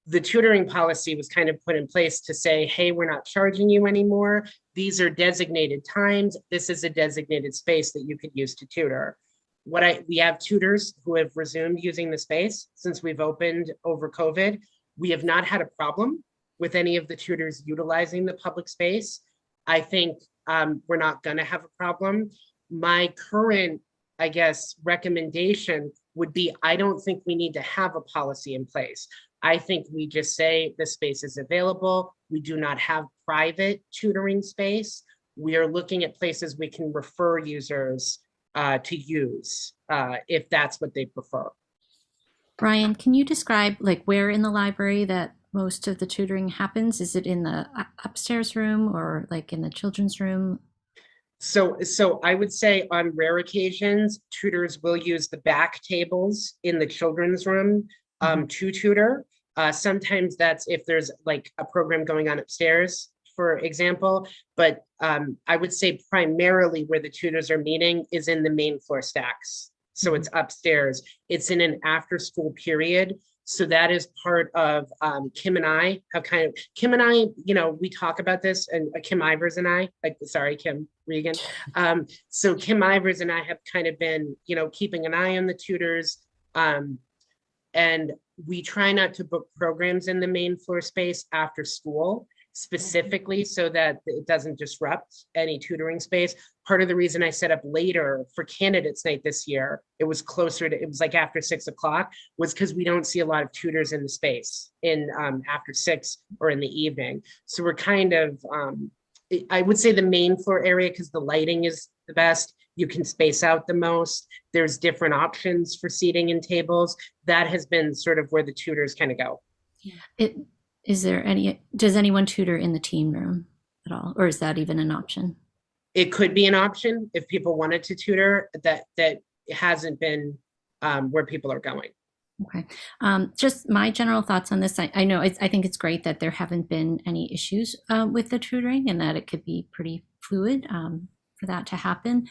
The tutoring policy was kind of put in place to say, hey, we're not charging you anymore. These are designated times. This is a designated space that you could use to tutor. We have tutors who have resumed using the space since we've opened over COVID. We have not had a problem with any of the tutors utilizing the public space. I think we're not going to have a problem. My current, I guess, recommendation would be, I don't think we need to have a policy in place. I think we just say the space is available. We do not have private tutoring space. We are looking at places we can refer users to use if that's what they prefer. Brian, can you describe like where in the library that most of the tutoring happens? Is it in the upstairs room or like in the children's room? So I would say on rare occasions, tutors will use the back tables in the children's room to tutor. Sometimes that's if there's like a program going on upstairs, for example, but I would say primarily where the tutors are meeting is in the main floor stacks. So it's upstairs. It's in an after school period. So that is part of Kim and I have Kim and I, we talk about this, and Kim Ivers and I, Kim Regan. So Kim Ivers and I have kind of been, keeping an eye on the tutors. And we try not to book programs in the main floor space after school, specifically so that it doesn't disrupt any tutoring space. Part of the reason I set up later for candidates night this year, it was like after 6 o'clock, was because we don't see a lot of tutors in the space in after 6 or in the evening. So we're kind of, I would say the main floor area, because the lighting is the best. You can space out the most. There's different options for seating and tables. That has been sort of where the tutors kind of go. Does anyone tutor in the teen room at all? Or is that even an option? It could be an option if people wanted to tutor. That hasn't been where people are going. Okay. Just my general thoughts on this. I know I think it's great that there haven't been any issues with the tutoring and that it could be pretty fluid for that to happen.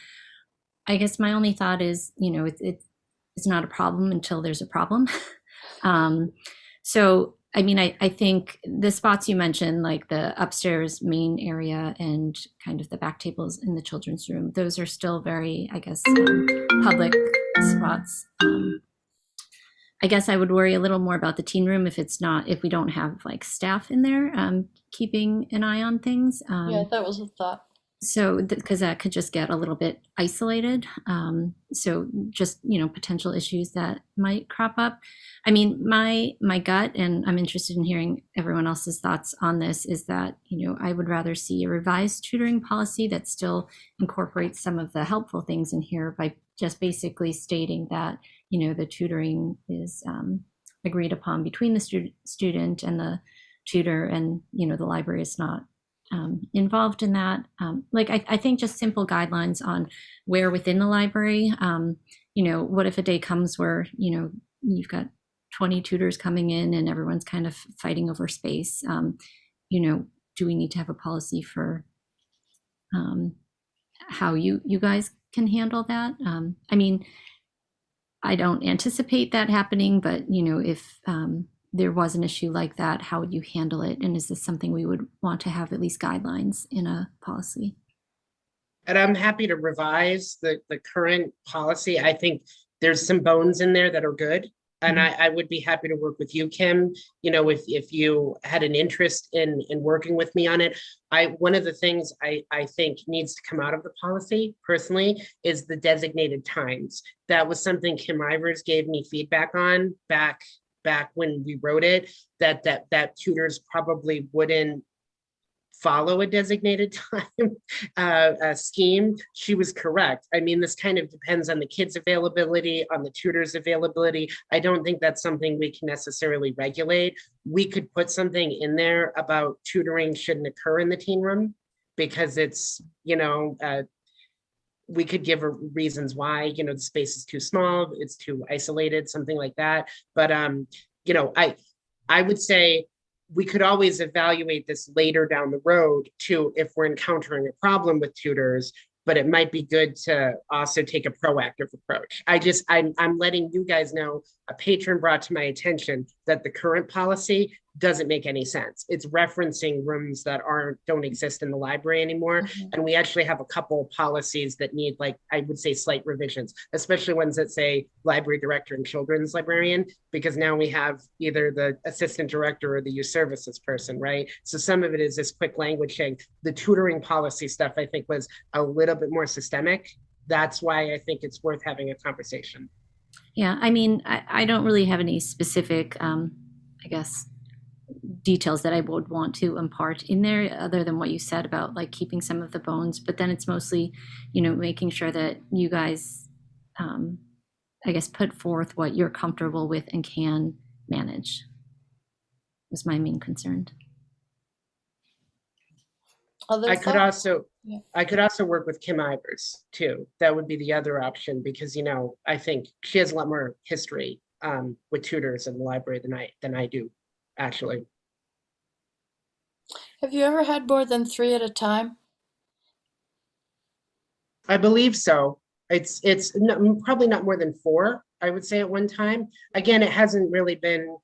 I guess my only thought is, it's not a problem until there's a problem. So, I mean, I think the spots you mentioned, like the upstairs main area and kind of the back tables in the children's room, those are still very, I guess, public spots. I guess I would worry a little more about the teen room if we don't have like staff in there keeping an eye on things. Yeah, that was a thought. So, because that could just get a little bit isolated. So just, potential issues that might crop up. I mean, my gut, and I'm interested in hearing everyone else's thoughts on this, is that, I would rather see a revised tutoring policy that still incorporates some of the helpful things in here by just basically stating that, the tutoring is agreed upon between the student and the tutor, and, the library is not involved in that. I think just simple guidelines on where within the library, what if a day comes where, you've got 20 tutors coming in and everyone's kind of fighting over space. Do we need to have a policy for how you guys can handle that? I mean, I don't anticipate that happening, but, if there was an issue like that, how would you handle it? And is this something we would want to have at least guidelines in a policy? And I'm happy to revise the current policy. I think there's some bones in there that are good. And I would be happy to work with you, Kim, if you had an interest in working with me on it. One of the things I think needs to come out of the policy personally is the designated times. That was something Kim Ivers gave me feedback on back when we wrote it, that tutors probably wouldn't follow a designated time scheme. She was correct. I mean, this kind of depends on the kids' availability, on the tutors' availability. I don't think that's something we can necessarily regulate. We could put something in there about tutoring shouldn't occur in the teen room because it's, we could give reasons why, the space is too small, it's too isolated, something like that. But, I would say we could always evaluate this later down the road too, if we're encountering a problem with tutors. but it might be good to also take a proactive approach. I'm letting you guys know, a patron brought to my attention that the current policy doesn't make any sense. It's referencing rooms that don't exist in the library anymore. Mhm. And we actually have a couple of policies that need, like, I would say, slight revisions, especially ones that say library director and children's librarian, because now we have either the assistant director or the youth services person, right? So some of it is this quick language change. The tutoring policy stuff, I think, was a little bit more systemic. That's why I think it's worth having a conversation. Yeah, I mean, I don't really have any specific, I guess, details that I would want to impart in there other than what you said about like keeping some of the bones, but then it's mostly, making sure that you guys, I guess, put forth what you're comfortable with and can manage is my main concern. Other I could thoughts? also, Yeah. I could also work with Kim Ivers too. That would be the other option because, I think she has a lot more history with tutors in the library than I do, actually. Have you ever had more than 3 at a time? I believe so. It's probably not more than 4, I would say, at one time. Again, it hasn't really been,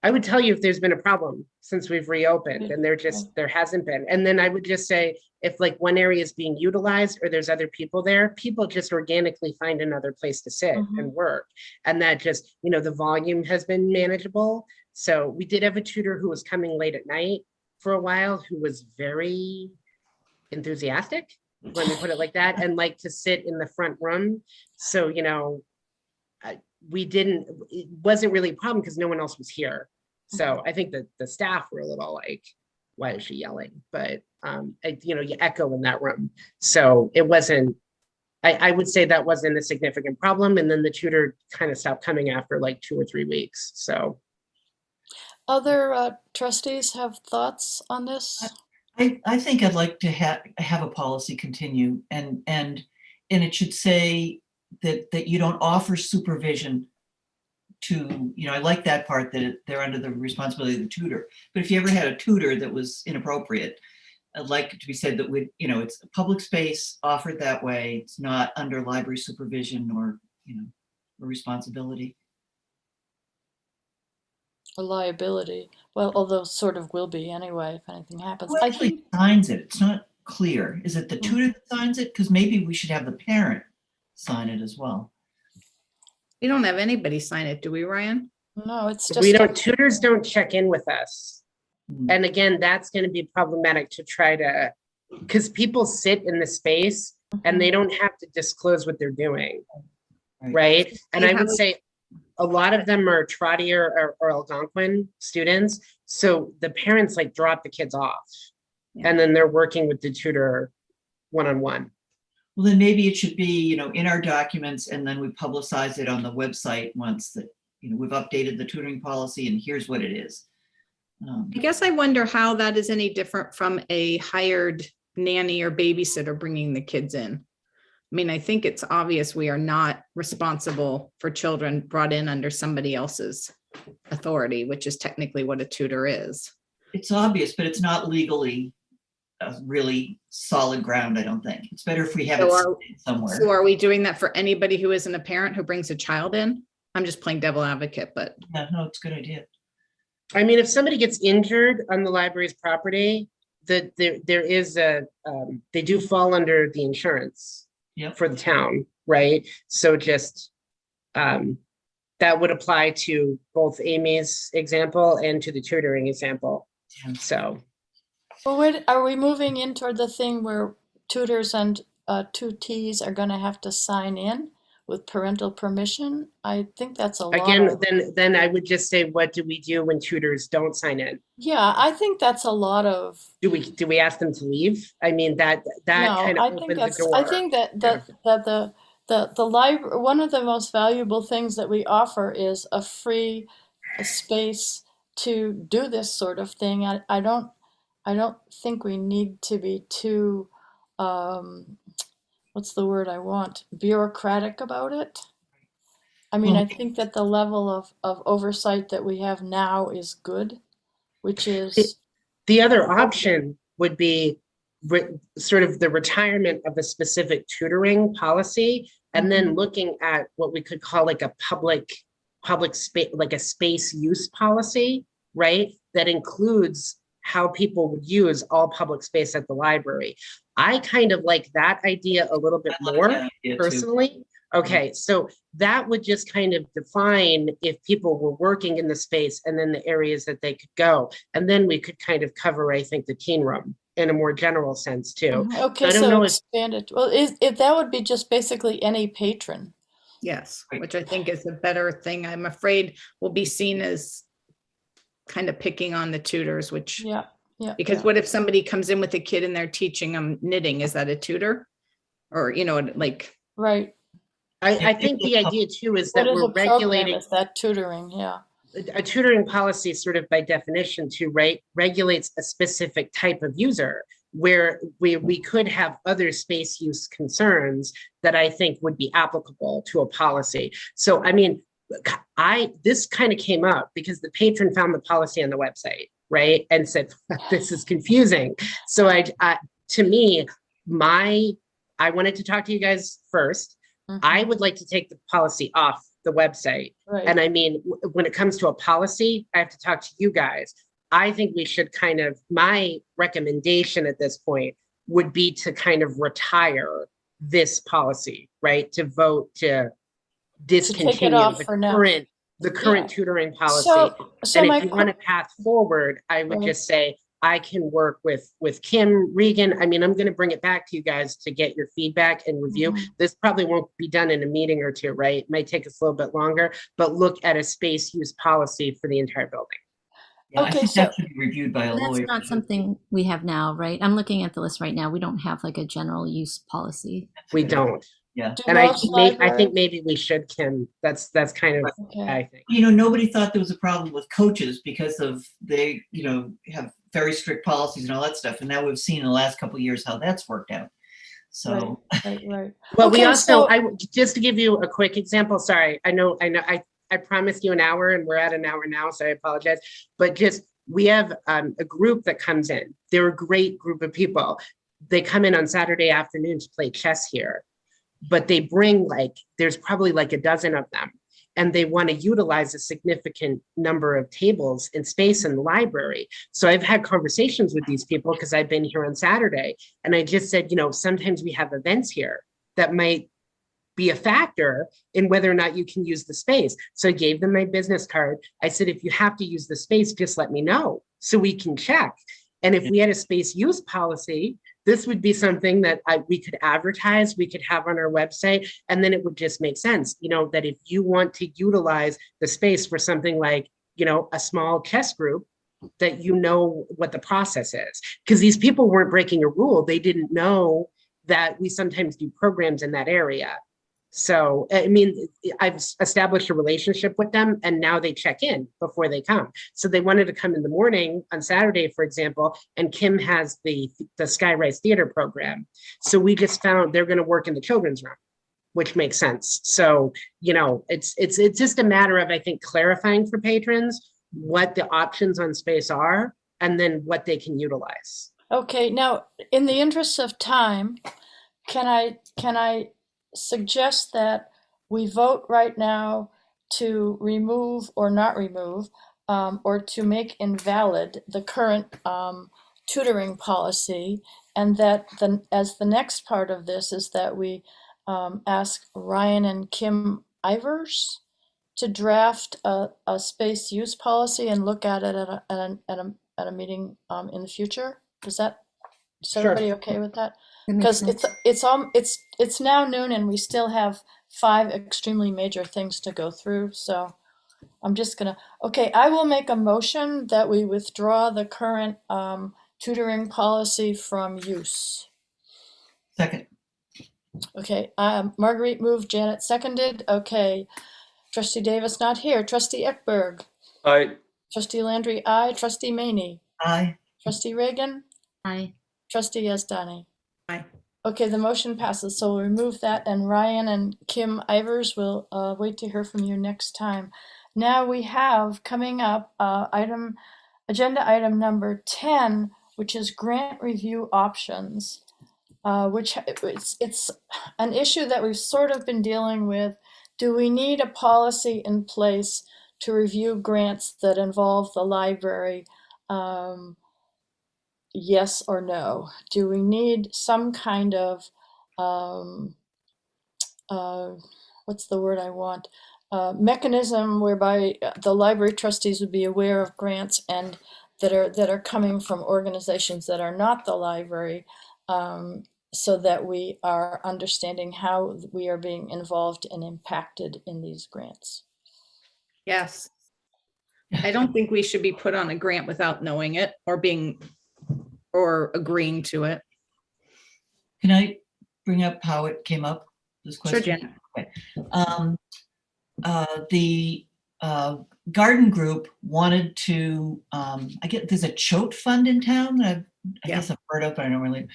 I would tell you if there's been a problem since we've reopened, and there hasn't been. And then I would just say, if like one area is being utilized or there's other people there, people just organically find another place to sit and work. And that just, the volume has been manageable. So we did have a tutor who was coming late at night for a while, who was very enthusiastic, let me put it like that, and like to sit in the front room. So, it wasn't really a problem because no one else was here. So I think that the staff were a little like, why is she yelling? But, you echo in that room. So it wasn't, I would say that wasn't a significant problem. And then the tutor kind of stopped coming after like 2 or 3 weeks. So. Other trustees have thoughts on this? I think I'd like to have a policy continue and it should say that you don't offer supervision to, I like that part that they're under the responsibility of the tutor. But if you ever had a tutor that was inappropriate, I'd like it to be said that it's a public space offered that way. It's not under library supervision or, a responsibility. A liability. Well, although sort of will be anyway if anything happens. Who I actually think signs it? It's not clear. Is it the tutor that signs it? Because maybe we should have the parent sign it as well. We don't have anybody sign it, do we, Ryan? no, it's just Tutors don't check in with us. Hmm. And again, that's going to be problematic to try to, because people sit in the space and they don't have to disclose what they're doing, right? And I would say a lot of them are Trotter or Algonquin students. So the parents like drop the kids off and then they're working with the tutor one-on-one. Well, then maybe it should be, in our documents, and then we publicize it on the website once that, we've updated the tutoring policy and here's what it is. I guess I wonder how that is any different from a hired nanny or babysitter bringing the kids in. I mean, I think it's obvious we are not responsible for children brought in under somebody else's authority, which is technically what a tutor is. It's obvious, but it's not legally a really solid ground, I don't think. It's better if we have it somewhere. So are we doing that for anybody who isn't a parent who brings a child in? I'm just playing devil advocate, but. Yeah, no, it's a good idea. I mean, if somebody gets injured on the library's property, there is they do fall under the insurance for the town, right? So just that would apply to both Amy's example and to the tutoring example. Yeah. So. Well, wait, are we moving in toward the thing where tutors and tutees are going to have to sign in with parental permission? I think that's a lot. Again, then I would just say, what do we do when tutors don't sign in? Yeah, I think that's a lot of. Do we ask them to leave? I mean, that kind of opens the door. I think that the library, one of the most valuable things that we offer is a free space to do this sort of thing. I don't think we need to be too, what's the word I want, bureaucratic about it. I mean, I think that the level of oversight that we have now is good, which is. The other option would be sort of the retirement of a specific tutoring policy, and then looking at what we could call like a public space, like a space use policy, right? That includes how people would use all public space at the library. I kind of like that idea a little bit I like more that idea too. personally. Okay, so that would just kind of define if people were working in the space and then the areas that they could go. And then we could kind of cover, I think, the teen room in a more general sense too. Okay, I don't so know if, expanded. Well, if that would be just basically any patron. Yes, Right. which I think is a better thing. I'm afraid will be seen as kind of picking on the tutors, which, Yeah, yeah. because yeah. what if somebody comes in with a kid and they're teaching them knitting? Is that a tutor? Or, you know, like, Right. I think the idea too is that What is we're a program? regulating Is that tutoring? Yeah. a tutoring policy sort of by definition to regulates a specific type of user, where we could have other space use concerns that I think would be applicable to a policy. So, I mean, this kind of came up because the patron found the policy on the website, right? And said, this is confusing. So to me, I wanted to talk to you guys first. I would like to take the policy off the website. Right. And I mean, when it comes to a policy, I have to talk to you guys. I think we should kind of, my recommendation at this point would be to kind of retire this policy, right? To vote to discontinue off for now. the current Yeah. tutoring policy. So And my if you want a path forward, I would Right. just say, I can work with Kim, Regan. I mean, I'm going to bring it back to you guys to get your feedback and review. This probably won't be done in a meeting or two, right? It might take us a little bit longer, but look at a space use policy for the entire building. Yeah, I Okay, think so- that should be reviewed by a That's lawyer. not something we have now, right? I'm looking at the list right now. We don't have like a general use policy. We don't. Yeah. do And I most think libraries- maybe we should, Kim. That's kind of, Okay. I think. You know, nobody thought there was a problem with coaches because of they, you know, have very strict policies and all that stuff. And now we've seen in the last couple of years how that's worked out. So Right. Well, we Okay, also, so- just to give you a quick example, sorry, I promised you an hour and we're at an hour now, so I apologize. But just, we have a group that comes in. They're a great group of people. They come in on Saturday afternoon to play chess here, but they bring there's probably like a dozen of them. And they want to utilize a significant number of tables and space in the library. So I've had conversations with these people because I've been here on Saturday. And I just said, you know, sometimes we have events here that might be a factor in whether or not you can use the space. So I gave them my business card. I said, if you have to use the space, just let me know so we can check. And if we had a space use policy, this would be something that we could advertise, we could have on our website, and then it would just make sense, you know, that if you want to utilize the space for something like, you know, a small chess group, that you know what the process is. Because these people weren't breaking a rule. They didn't know that we sometimes do programs in that area. So, I mean, I've established a relationship with them and now they check in before they come. So they wanted to come in the morning on Saturday, for example, and Kim has the Skyrise Theater program. So we just found they're going to work in the children's room, which makes sense. So, you know, it's just a matter of, I think, clarifying for patrons what the options on space are and then what they can utilize. Okay, now, in the interest of time, can I suggest that we vote right now to remove or not remove, or to make invalid the current tutoring policy, and that as the next part of this is that we ask Ryan and Kim Ivers to draft a space use policy and look at it at a meeting in the future? Is Sure. everybody okay with that? That makes Because sense. it's now noon and we still have 5 extremely major things to go through. So I'm just gonna, okay, I will make a motion that we withdraw the current tutoring policy from use. second, Okay, Marguerite moved, Janet seconded. Okay, Trustee Davis not here. Trustee Ekberg, Aye. Trustee Landry, aye. Trustee Maney, aye. Trustee Reagan, I Trustee Yazdani. Aye. Okay, the motion passes, so we'll remove that, and Ryan and Kim Ivers will wait to hear from you next time. Now we have coming up agenda item number 10, which is grant review options, which it's an issue that we've sort of been dealing with. Do we need a policy in place to review grants that involve the library? Yes or no? Do we need some kind of what's the word I want? Mechanism whereby the library trustees would be aware of grants and that are coming from organizations that are not the library, so that we are understanding how we are being involved and impacted in these grants. Yes. I don't think we should be put on a grant without knowing it or agreeing to it. Can I bring up how it came up, this Sure, question? Janet. The garden group wanted to, there's a choate fund in town that I guess I've heard of, but I don't really.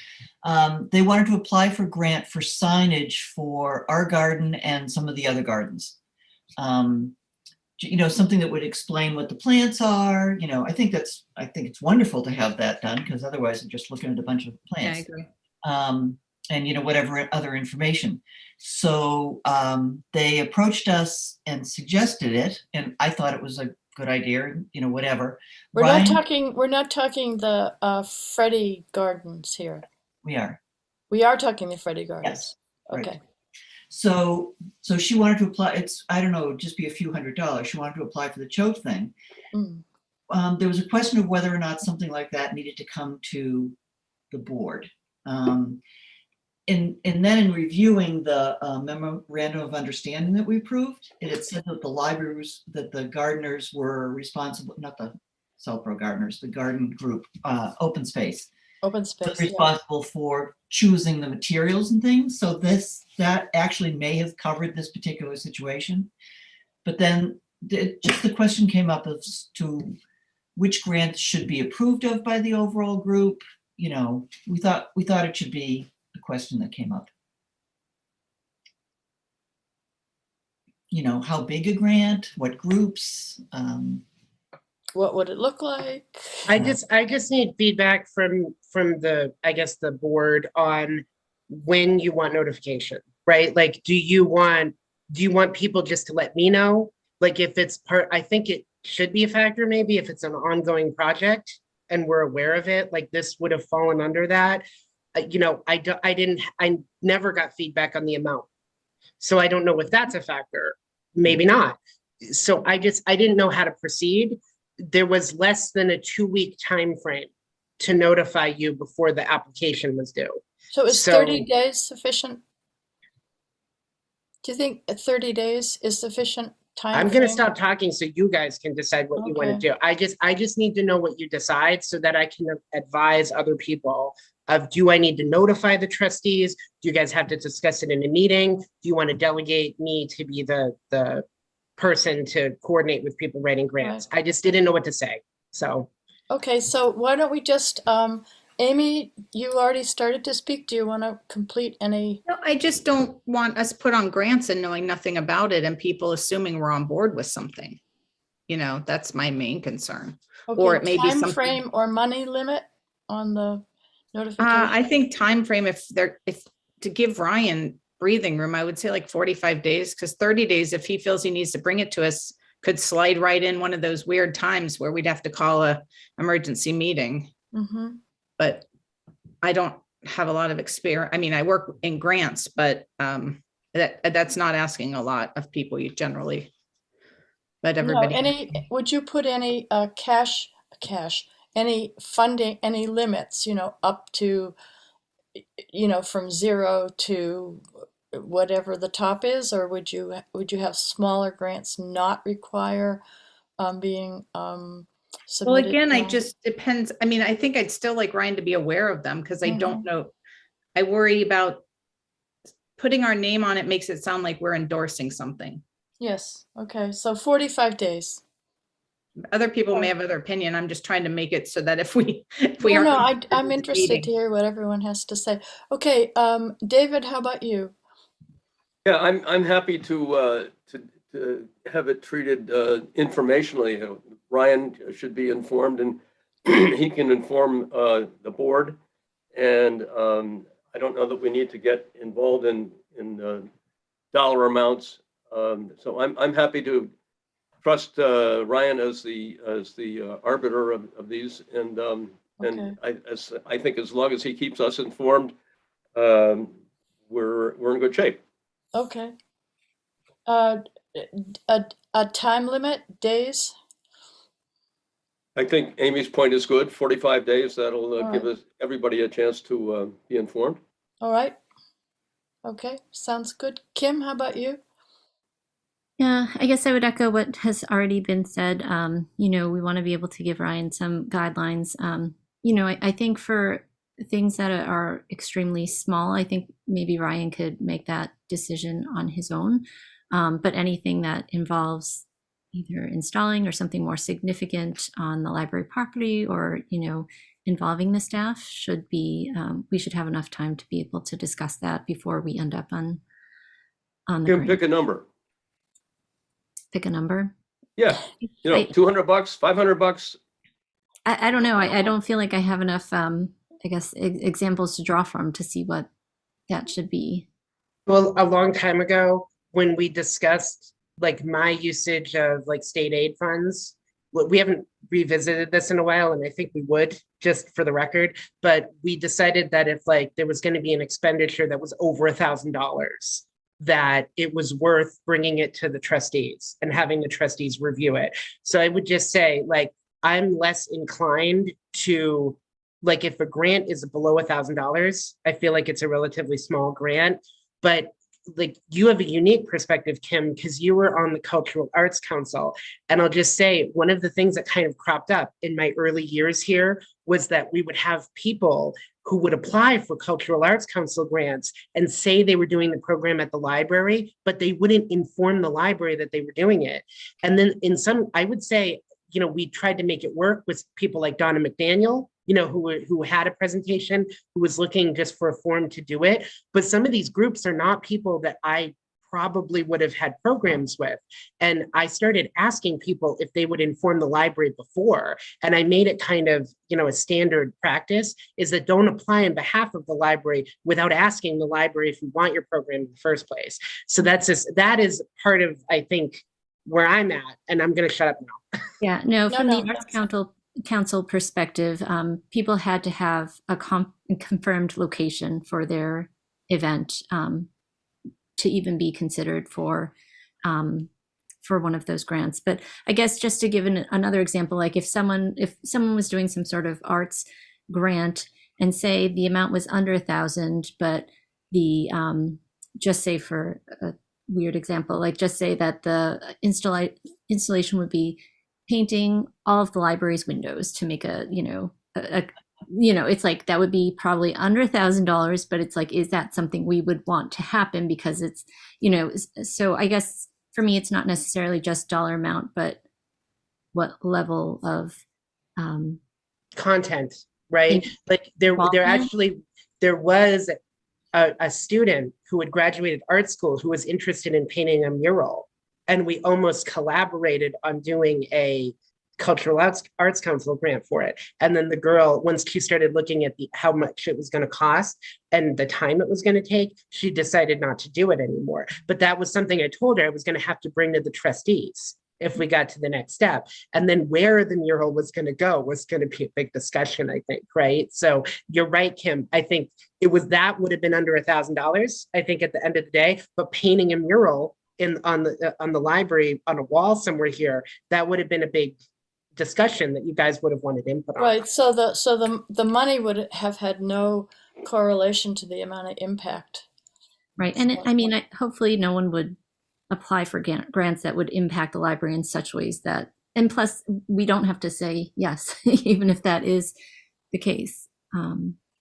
They wanted to apply for grant for signage for our garden and some of the other gardens. Something that would explain what the plants are. I think it's wonderful to have that done, because otherwise I'm just looking at a bunch of plants. Yeah, I agree. And whatever other information. So they approached us and suggested it, and I thought it was a good idea. Whatever. We're not talking the Freddie Gardens here. We are. We are talking the Freddie Gardens. Yes. Okay. Right. So she wanted to apply. It's, I don't know, just be a few $100s. She wanted to apply for the choate thing. Mm. There was a question of whether or not something like that needed to come to the board. And then in reviewing the memorandum of understanding that we approved, it had said that the gardeners were responsible, not the Southborough gardeners, the garden group, open space. Open space. Responsible for choosing the materials and things. So that actually may have covered this particular situation. But then just the question came up as to which grants should be approved of by the overall group. We thought it should be a question that came up. How big a grant, what groups, What would it look like? I just need feedback from the board on when you want notification, right? Like, do you want people just to let me know? Like, if it's I think it should be a factor, maybe if it's an ongoing project and we're aware of it, like this would have fallen under that. I never got feedback on the amount. So I don't know if that's a factor, maybe not. So I didn't know how to proceed. There was less than a 2-week time frame to notify you before the application was due. So is 30 days sufficient? Do you think 30 days is sufficient time? I'm going to stop talking so you guys can decide what you want to do. I just need to know what you decide so that I can advise other people of, do I need to notify the trustees? Do you guys have to discuss it in a meeting? Do you want to delegate me to be the person to coordinate with people writing grants? Right. I just didn't know what to say. So. Okay, so why don't we just, Amy, you already started to speak. Do you want to complete any? No, I just don't want us put on grants and knowing nothing about it and people assuming we're on board with something. That's my main concern. Okay, or it may be some frame or money limit on the notification. I think time frame, if to give Ryan breathing room, I would say like 45 days, because 30 days, if he feels he needs to bring it to us, could slide right in one of those weird times where we'd have to call a emergency meeting. Mm-hmm. But I don't have a lot of experience. I mean, I work in grants, but that's not asking a lot of people. You generally, but everybody. No, would you put any cash, any funding, any limits, up to, from 0 to whatever the top is, or would you have smaller grants not require being submitted? Well, again, it just depends. I mean, I think I'd still like Ryan to be aware of them, because I don't know. I worry about putting our name on it makes it sound like we're endorsing something. Yes. Okay. So 45 days. Other people may have other opinion. I'm just trying to make it so that if we I'm interested to hear what everyone has to say. Okay, David, how about you? Yeah, I'm happy to have it treated informationally. Ryan should be informed, and he can inform the board. And I don't know that we need to get involved in dollar amounts. So I'm happy to trust Ryan as the arbiter of these. And Okay. I think as long as he keeps us informed, we're in good shape. Okay. A time limit, days? I think Amy's point is good. 45 days. That'll All give right. us everybody a chance to be informed. All right. Okay, sounds good. Kim, how about you? Yeah, I guess I would echo what has already been said. You know, we want to be able to give Ryan some guidelines. You know, I think for things that are extremely small, I think maybe Ryan could make that decision on his own. But anything that involves either installing or something more significant on the library property, or, you know, involving the staff, should be, we should have enough time to be able to discuss that before we end up on the Kim, grant. pick a number. Pick a number. Yeah, you know, I- $200, $500. I don't know. I don't feel like I have enough, I guess, examples to draw from to see what that should be. Well, a long time ago, when we discussed like my usage of like state aid funds, we haven't revisited this in a while, and I think we would, just for the record, but we decided that if like there was going to be an expenditure that was over $1,000, that it was worth bringing it to the trustees and having the trustees review it. So I would just say, like, I'm less inclined to, like, if a grant is below $1,000, I feel like it's a relatively small grant. But like, you have a unique perspective, Kim, because you were on the Cultural Arts Council. And I'll just say, one of the things that kind of cropped up in my early years here was that we would have people who would apply for Cultural Arts Council grants and say they were doing the program at the library, but they wouldn't inform the library that they were doing it. And then in some, I would say, you know, we tried to make it work with people like Donna McDaniel, you know, who had a presentation, who was looking just for a forum to do it. But some of these groups are not people that I probably would have had programs with. And I started asking people if they would inform the library before. And I made it kind of, you know, a standard practice is that don't apply on behalf of the library without asking the library if you want your program in the first place. So that is part of, I think, where I'm at. And I'm going to shut up now. Yeah, no, from no, the Arts Council perspective, people had to have a confirmed location for their event to even be considered for one of those grants. But I guess just to give another example, like if someone was doing some sort of arts grant and say the amount was under 1,000, but the just say for a weird example, like just say that the installation would be painting all of the library's windows to make a it's like that would be probably under $1,000, but it's like, is that something we would want to happen? Because it's, you know, so I guess for me, it's not necessarily just dollar amount, but what level of content, right? Like there was a student who had graduated art school who was interested in painting a mural. And we almost collaborated on doing a Cultural Arts Council grant for it. And then the girl, once she started looking at how much it was going to cost and the time it was going to take, she decided not to do it anymore. But that was something I told her I was going to have to bring to the trustees if we got to the next step. And then where the mural was going to go was going to be a big discussion, I think, right? So you're right, Kim. I think would have been under $1,000, I think, at the end of the day. But painting a mural on the library on a wall somewhere here, that would have been a big discussion that you guys would have wanted input on. Right, so the money would have had no correlation to the amount of impact. right. And I mean, hopefully no one would apply for grants that would impact the library in such ways that, and plus we don't have to say yes, even if that is the case.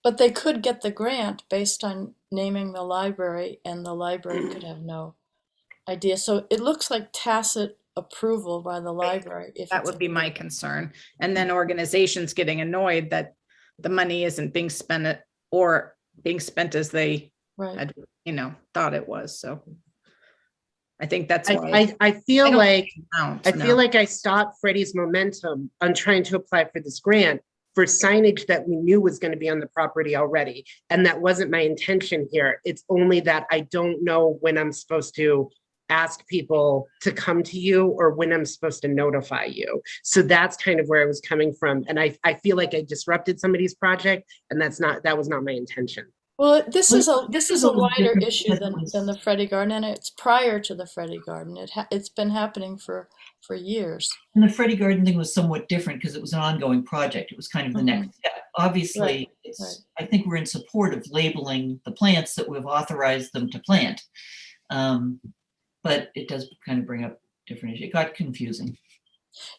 But they could get the grant based on naming the library, and the library could have no idea. So it looks like tacit approval by the library. If That would be my concern. And then organizations getting annoyed that the money isn't being spent as they right. had, thought it was. So I think that's why I feel like I I stopped Freddie's momentum on trying to apply for this grant for signage that we knew was going to be on the property already. And that wasn't my intention here. It's only that I don't know when I'm supposed to ask people to come to you or when I'm supposed to notify you. So that's kind of where I was coming from. And I feel like I disrupted somebody's project, and that was not my intention. Well, this is a little wider different issue because it than was- the Freddy Garden, and it's prior to the Freddy Garden. It's been happening for years. And the Freddy Garden thing was somewhat different because it was an ongoing project. It was kind of the next step. Obviously, right. I think we're in support of labeling the plants that we've authorized them to plant. But it does kind of bring up different issues. It got confusing.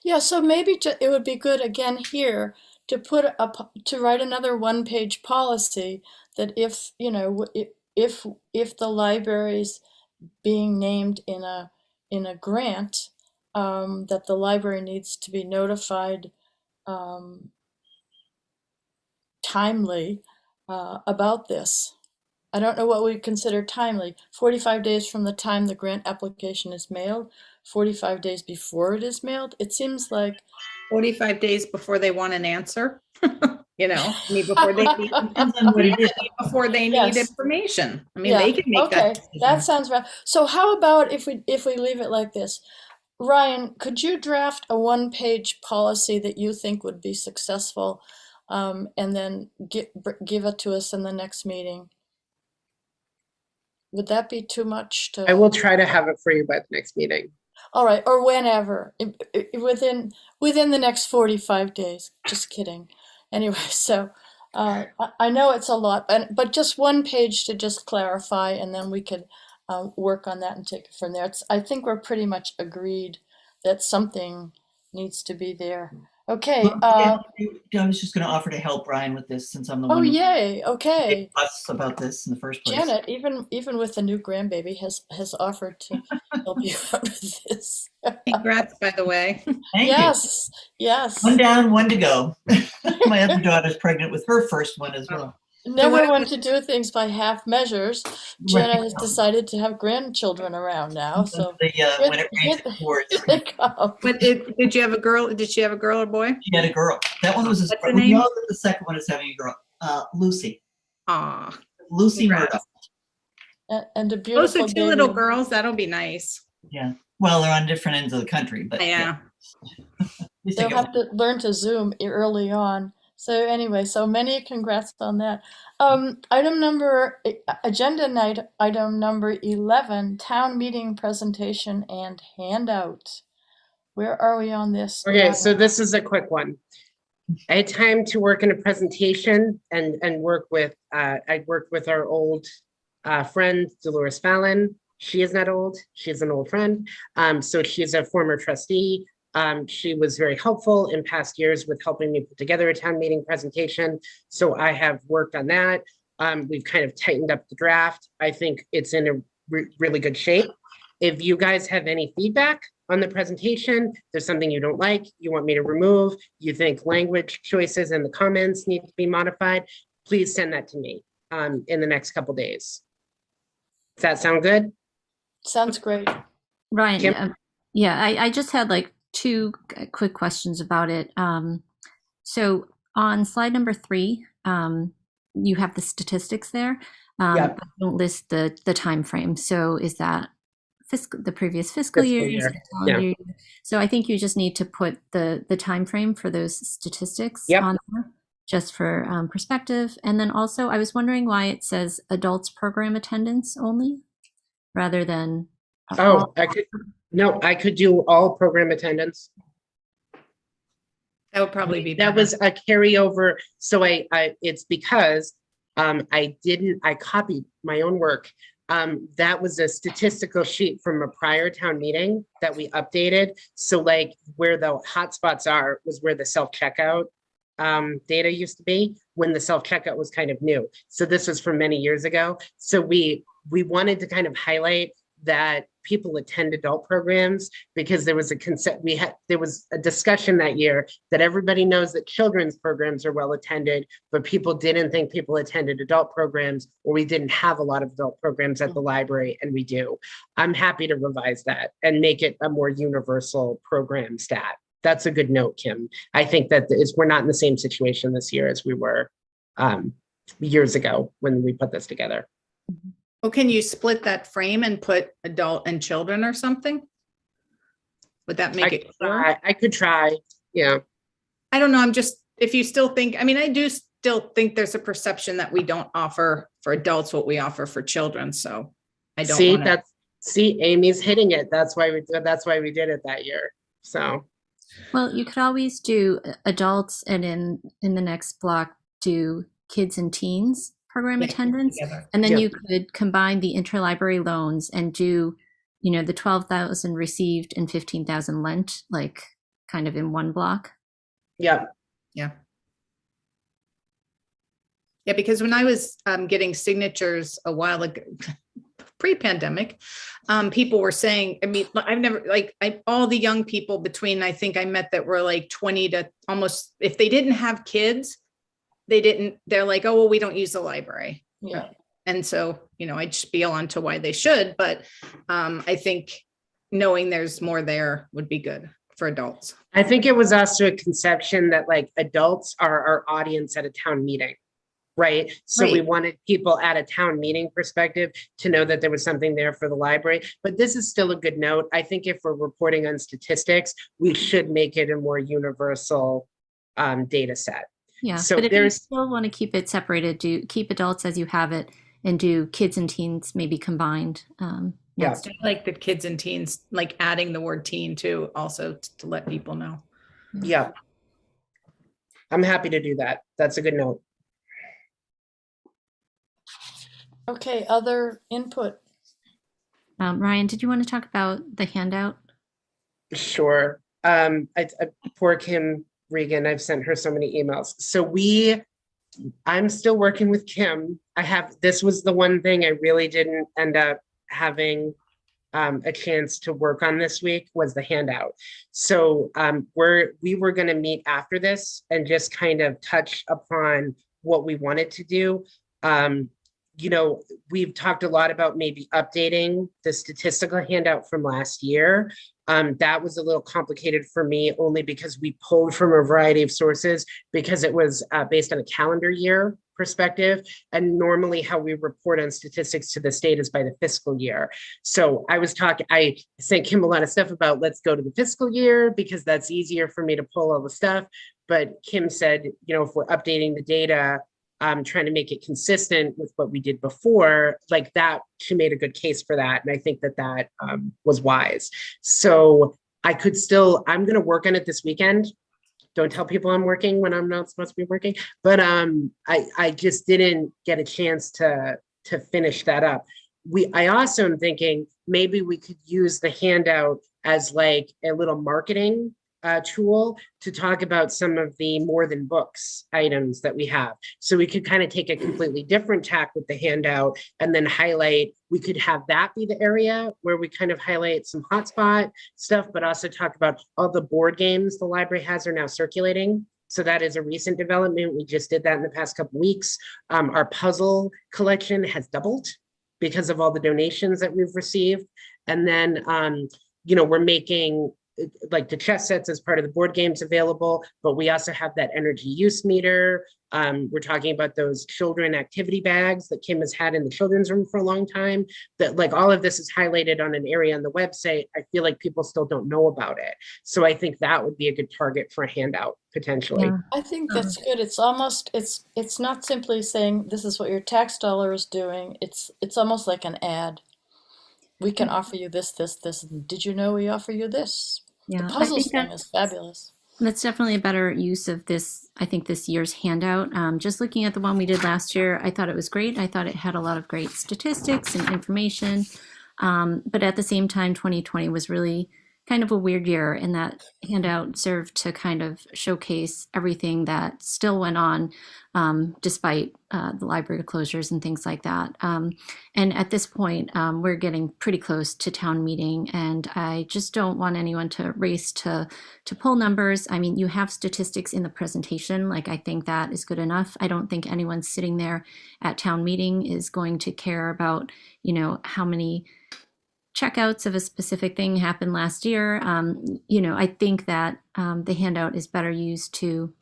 Yeah, so maybe it would be good again here to to write another one-page policy that if, you know, if the library's being named in a grant, that the library needs to be notified timely about this. I don't know what we consider timely. 45 days from the time the grant application is mailed, 45 days before it is mailed. It seems like 45 days before they want an answer, you know, I mean, before they need, Depends on what it is. before they need Yes. information. I mean, Yeah, they can make okay, that decision. that sounds right. So how about if we leave it like this? Ryan, could you draft a one-page policy that you think would be successful, and then give it to us in the next meeting? Would that be too much to? I will try to have it for you by the next meeting. All right, or whenever, within the next 45 days. Just kidding. Anyway, so I know it's a lot, but just one page to just clarify, and then we could work on that and take it from there. I think we're pretty much agreed that something needs to be there. Okay. Well, I was just going to offer to help Brian with this since I'm the Oh, one who yay. Okay. gave us about this in the first place. Janet, even with the new grandbaby, has offered to help you out with this. Congrats, by the way. Thank Yes, yes. you. One down, one to go. My other daughter's pregnant with her first one as well. Never what- want to do things by half measures. Janet has decided to have grandchildren around now, so When it rains, it pours. here they come. But did you have a girl? Did she have a girl or boy? She had a girl. That one was a What's her we name? know that the second one is having a girl. Lucy. Aw, Lucy Congrats. Murdoch. And a those beautiful are two baby. little girls. That'll be nice. Yeah. Well, they're on different ends of the country, but Yeah. At least They'll they got have to learn to Zoom early on. So anyway, so many congrats on that. Agenda night, item number 11, town meeting presentation and handout. Where are we on this? Okay, so this is a quick one. I had time to work in a presentation and work with, I worked with our old friend, Dolores Fallon. She is not old, she's an old friend. So she's a former trustee. She was very helpful in past years with helping me put together a town meeting presentation. So I have worked on that. We've kind of tightened up the draft. I think it's in a really good shape. If you guys have any feedback on the presentation, there's something you don't like, you want me to remove, you think language choices in the comments need to be modified, please send that to me in the next couple days. Does that sound good? Sounds great. Ryan, Kim? yeah, I just had like two quick questions about it. So on slide number 3, you have the statistics there. Yep. But don't list the time frame. So is that the previous fiscal year? Year. Is it calendar year? So I think you just need to put the time frame for those statistics Yep. on there, just for perspective. And then also, I was wondering why it says adults program attendance only, rather than Oh, I could do all program attendance. That would probably be That better. was a carryover. So it's because I copied my own work. That was a statistical sheet from a prior town meeting that we updated. So like where the hotspots are was where the self-checkout data used to be when the self-checkout was kind of new. So this was from many years ago. So we wanted to kind of highlight that people attend adult programs because there was there was a discussion that year that everybody knows that children's programs are well attended, but people didn't think people attended adult programs, or we didn't have a lot of adult programs at the library, and we do. I'm happy to revise that and make it a more universal program stat that's a good note, Kim. I think that we're not in the same situation this year as we were years ago when we put this together. Well, can you split that frame and put adult and children or something? Would that make it clear? I could try. Yeah. I don't know. I'm just, if you still think, I mean, I do still think there's a perception that we don't offer for adults what we offer for children. So I don't See, wanna- see, Amy's hitting it. That's why we did it that year. So. Well, you could always do adults and in the next block do kids and teens program Yeah, attendance. together. And then Yeah. you could combine the interlibrary loans and do, you know, the 12,000 received and 15,000 lent, like kind of in one block. Yeah. Yeah. Yeah, because when I was getting signatures a while ago, pre-pandemic, people were saying, I mean, I've never, like, all the young people between, I think I met that were like 20 to almost, if they didn't have kids, they're like, oh, well, we don't use the library. Yeah. And so, you know, I'd spiel onto why they should, but I think knowing there's more there would be good for adults. I think it was also a conception that like adults are our audience at a town meeting, right? So we Right. wanted people at a town meeting perspective to know that there was something there for the library. But this is still a good note. I think if we're reporting on statistics, we should make it a more universal data set. Yeah, So but if you there's- still want to keep it separated, do keep adults as you have it and do kids and teens maybe combined. Yeah. next. I like the kids and teens, like adding the word teen too, also to let people know. Yeah. I'm happy to do that. That's a good note. Okay, other input. Ryan, did you want to talk about the handout? Sure. Poor Kim Regan, I've sent her so many emails. So I'm still working with Kim. This was the one thing I really didn't end up having a chance to work on this week was the handout. So we were going to meet after this and just kind of touch upon what we wanted to do. You know, we've talked a lot about maybe updating the statistical handout from last year. That was a little complicated for me only because we pulled from a variety of sources because it was based on a calendar year perspective. And normally how we report on statistics to the state is by the fiscal year. So I sent Kim a lot of stuff about let's go to the fiscal year because that's easier for me to pull all the stuff. But Kim said, you know, if we're updating the data, trying to make it consistent with what we did before, like that, she made a good case for that. And I think that was wise. So I'm going to work on it this weekend. Don't tell people I'm working when I'm not supposed to be working. But I just didn't get a chance to finish that up. I also am thinking maybe we could use the handout as like a little marketing tool to talk about some of the more than books items that we have. So we could kind of take a completely different tack with the handout and then we could have that be the area where we kind of highlight some hotspot stuff, but also talk about all the board games the library has are now circulating. So that is a recent development. We just did that in the past couple of weeks. Our puzzle collection has doubled because of all the donations that we've received. And then, you know, we're making like the chess sets as part of the board games available, but we also have that energy use meter. We're talking about those children activity bags that Kim has had in the children's room for a long time, that like all of this is highlighted on an area on the website. I feel like people still don't know about it. So I think that would be a good target for a handout potentially. Yeah. I think that's good. It's almost, it's not simply saying this is what your tax dollar is doing. It's almost like an ad. We can offer you this, this, this. And did you know we offer you this? Yeah, The I puzzles think thing is fabulous. that's definitely a better use of this, I think, this year's handout. Just looking at the one we did last year, I thought it was great. I thought it had a lot of great statistics and information. But at the same time, 2020 was really kind of a weird year, and that handout served to kind of showcase everything that still went on despite the library closures and things like that. And at this point, we're getting pretty close to town meeting, and I just don't want anyone to race to pull numbers. I mean, you have statistics in the presentation. Like, I think that is good enough. I don't think anyone sitting there at town meeting is going to care about, you know, how many checkouts of a specific thing happened last year. You know, I think that the handout is better used to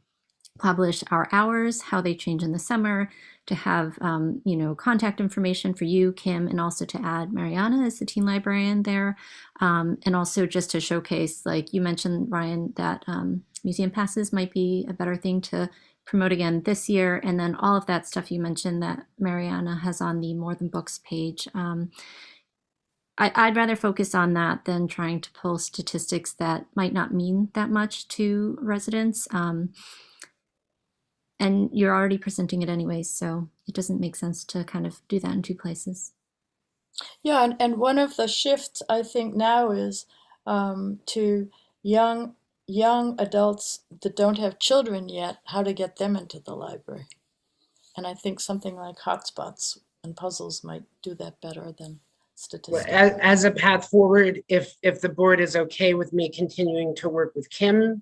publish our hours, how they change in the summer, to have, you know, contact information for you, Kim, and also to add Mariana as the teen librarian there. And also just to showcase, like you mentioned, Ryan, that museum passes might be a better thing to promote again this year. And then all of that stuff you mentioned that Mariana has on the More Than Books page. I'd rather focus on that than trying to pull statistics that might not mean that much to residents. And you're already presenting it anyways, so it doesn't make sense to kind of do that in two places. Yeah, and one of the shifts I think now is to young adults that don't have children yet, how to get them into the library. And I think something like hotspots and puzzles might do that better than statistics. As a path forward, if the board is okay with me continuing to work with Kim,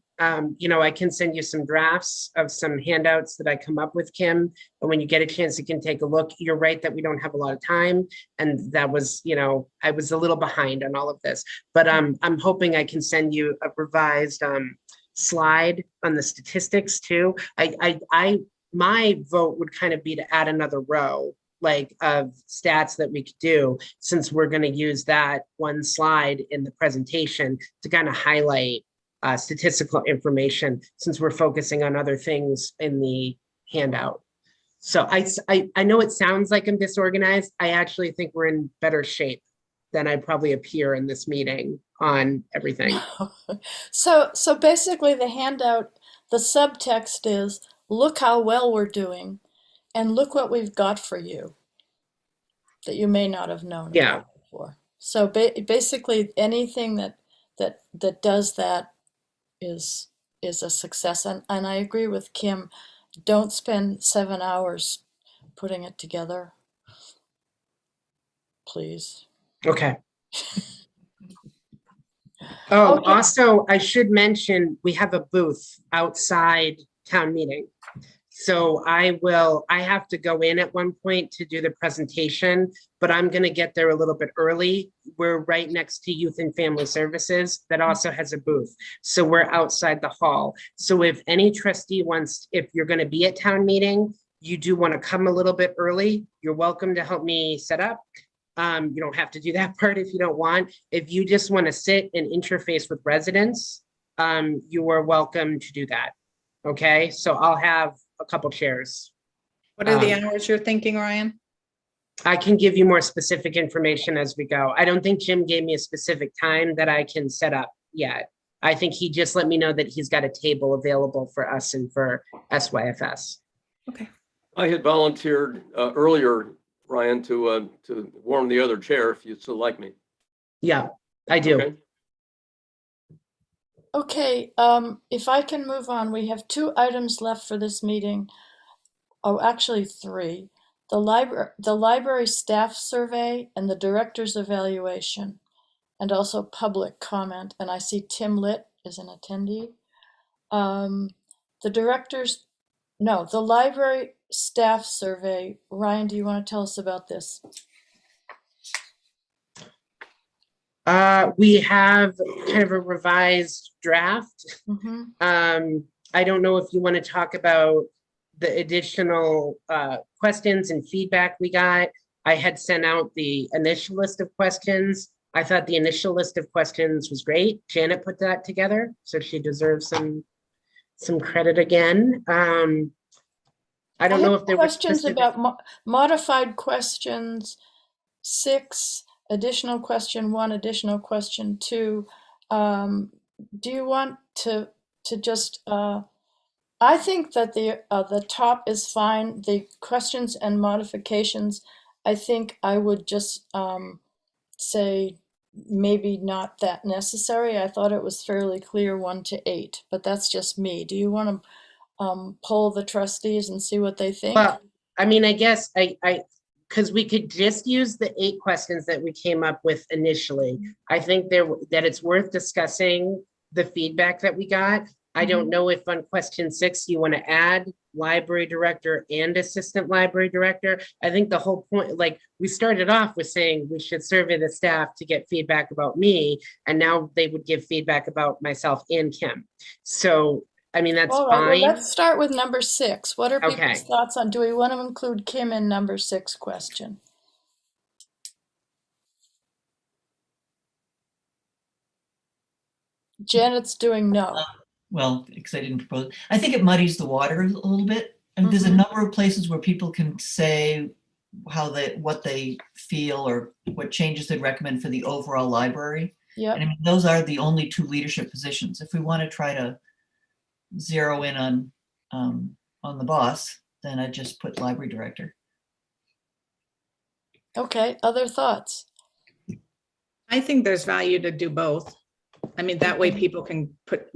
you know, I can send you some drafts of some handouts that I come up with, Kim. And when you get a chance, you can take a look. You're right that we don't have a lot of time. And that was, you know, I was a little behind on all of this. But I'm hoping I can send you a revised slide on the statistics too. My vote would kind of be to add another row, like of stats that we could do, since we're going to use that one slide in the presentation to kind of highlight statistical information, since we're focusing on other things in the handout. So I know it sounds like I'm disorganized. I actually think we're in better shape than I probably appear in this meeting on everything. So basically the handout, the subtext is, look how well we're doing, and look what we've got for you that you may not have known about before. So basically anything that does that is a success. And I agree with Kim, don't spend 7 hours putting it together, please. Okay. Oh, Okay. also, I should mention, we have a booth outside town meeting. So I have to go in at one point to do the presentation, but I'm going to get there a little bit early. We're right next to Youth and Family Services that also has a booth. So we're outside the hall. So if any trustee wants, if you're going to be at town meeting, you do want to come a little bit early, you're welcome to help me set up. You don't have to do that part if you don't want. If you just want to sit and interface with residents, you are welcome to do that. Okay, so I'll have a couple chairs. What are the hours you're thinking, Ryan? I can give you more specific information as we go. I don't think Jim gave me a specific time that I can set up yet. I think he just let me know that he's got a table available for us and for SYFS. Okay. I had volunteered earlier, Ryan, to warm the other chair if you'd still like me. Yeah, I do. Okay. Okay, if I can move on, we have 2 items left for this meeting. Oh, actually 3. The library staff survey and the director's evaluation, and also public comment. And I see Tim Litt is an attendee. The library staff survey. Ryan, do you want to tell us about this? We have kind of a revised draft. Mm-hmm. I don't know if you want to talk about the additional questions and feedback we got. I had sent out the initial list of questions. I thought the initial list of questions was great. Janet put that together, so she deserves some credit again. I don't know if there were questions about modified questions 6, additional question 1, additional question 2. Do you want to just? I think that the top is fine. The questions and modifications, I think I would just say maybe not that necessary. I thought it was fairly clear 1 to 8, but that's just me. Do you want to poll the trustees and see what they think? Well, I mean, I guess because we could just use the 8 questions that we came up with initially. I think that it's worth discussing the feedback that we got. I don't know if on question 6 you want to add library director and assistant library director. I think the whole point, like, we started off with saying we should survey the staff to get feedback about me, and now they would give feedback about myself and Kim. So, I mean, that's All right, well, fine. let's start with number 6. What are people's Okay. thoughts on, do we want to include Kim in number 6 question? Janet's doing no. Well, because I didn't propose. I think it muddies the water a little bit. And there's a number of places where people can say what they feel or what changes they'd recommend for the overall library. Yep. And I mean, those are the only 2 leadership positions. If we want to try to zero in on the boss, then I'd just put library director. Okay, other thoughts? I think there's value to do both. I mean, that way people can put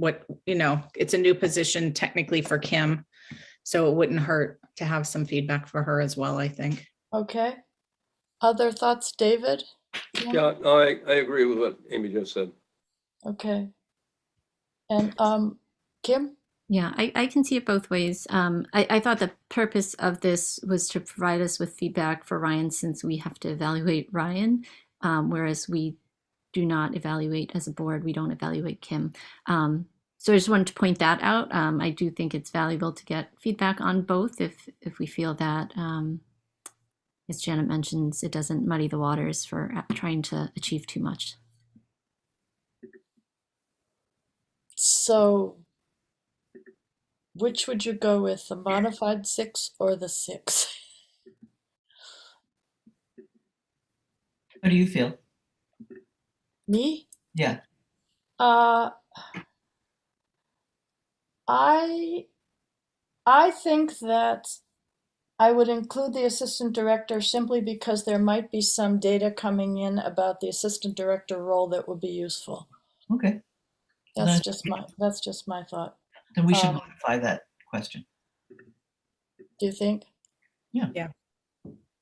it's a new position technically for Kim. So it wouldn't hurt to have some feedback for her as well, I think. Okay. Other thoughts, David? Yeah, no, I agree with what Amy just said. Okay. And Kim? Yeah, I can see it both ways. I thought the purpose of this was to provide us with feedback for Ryan, since we have to evaluate Ryan, whereas we do not evaluate as a board. We don't evaluate Kim. So I just wanted to point that out. I do think it's valuable to get feedback on both if we feel that, as Janet mentions, it doesn't muddy the waters for trying to achieve too much. So which would you go with, the modified 6 or the 6? How do you feel? Me? Yeah. I think that I would include the assistant director simply because there might be some data coming in about the assistant director role that would be useful. Okay. That's just my thought. Then we should modify that question. Do you think? Yeah. Yeah.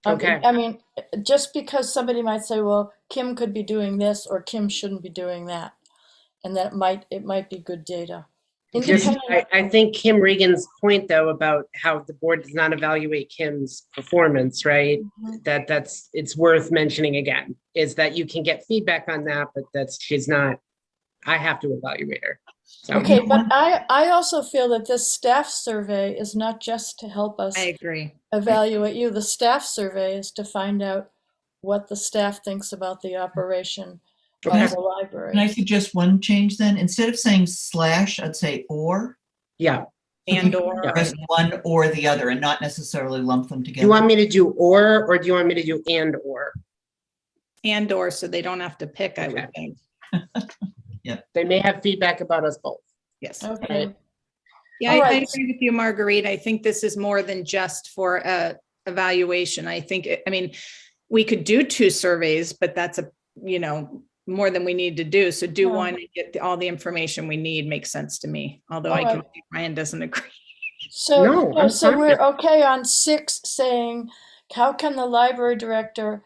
Okay. I mean, just because somebody might say, well, Kim could be doing this or Kim shouldn't be doing that. And that it might be good data. I think Kim Regan's point, though, about how the board does not evaluate Kim's performance, right? It's worth mentioning again, is that you can get feedback on that, but she's not, I have to evaluate her. So. Okay, but I also feel that this staff survey is not just to help us I agree. evaluate you. The staff survey is to find out what the staff thinks about the operation of the library. Can I suggest one change then? Instead of saying /, I'd say or. Yeah. And or. Press one or the other and not necessarily lump them Do together. you want me to do or do you want me to do and or? And or, so they don't have to pick, I would Okay. think. They may have feedback about us both. Yes. Okay. Yeah, All I right. agree with you, Marguerite. I think this is more than just for evaluation. I think, I mean, we could do 2 surveys, but that's more than we need to do. So do one and get all the information we need. Makes sense to me. Although All I can right. see Ryan doesn't agree. So, No, I'm so fine. we're okay on 6 saying, how can the library director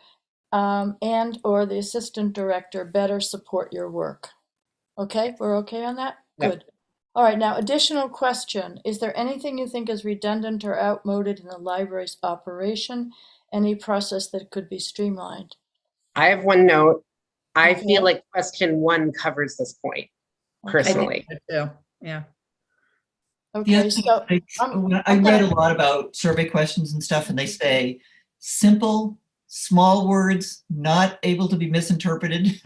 and or the assistant director better support your work? Okay, we're okay on that? Yep. Good. All right, now additional question. Is there anything you think is redundant or outmoded in the library's operation? Any process that could be streamlined? I have one note. I Okay. feel like question 1 covers this point, personally. I think so too. Yeah. The Okay, other thing so is, I read a lot about survey questions and stuff, and they say simple, small words, not able to be misinterpreted.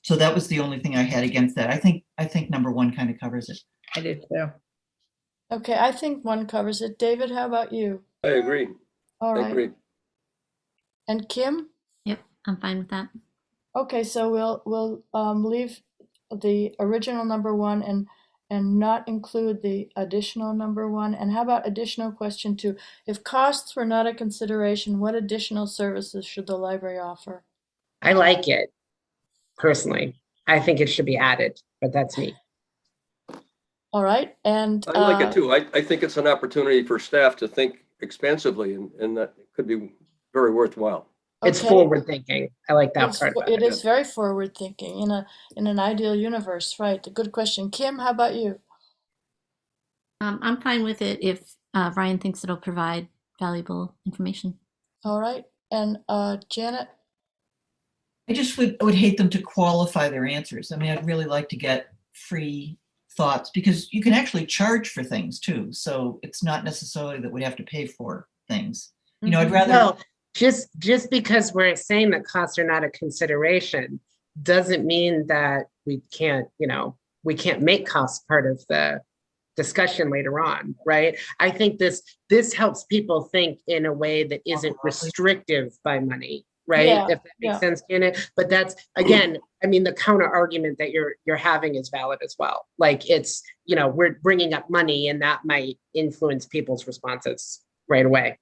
So that was the only thing I had against that. I think number 1 kind of covers it. I did too. okay, I think 1 covers it. David, how about you? I agree. All I right. agree. And Kim? Yep, I'm fine with that. Okay, so we'll leave the original number 1 and not include the additional number 1. And how about additional question 2? If costs were not a consideration, what additional services should the library offer? I like it, personally. I think it should be added, but that's me. All right, and I like it too. I think it's an opportunity for staff to think expansively, and that could be very worthwhile. It's okay. forward thinking. I like that part. It is very forward thinking in an ideal universe, right? A good question. Kim, how about you? I'm fine with it if Ryan thinks it'll provide valuable information. All right, and Janet? I just would hate them to qualify their answers. I mean, I'd really like to get free thoughts because you can actually charge for things too. So it's not necessarily that we have to pay for things. You know, I'd rather. Well, just because we're saying that costs are not a consideration doesn't mean that we can't, we can't make costs part of the discussion later on, right? I think this helps people think in a way that isn't restrictive by money, right? Yeah, If that makes sense, Janet. But that's, again, I mean, the counter argument that you're having is valid as well. Like it's, we're bringing up money and that might influence people's responses right away.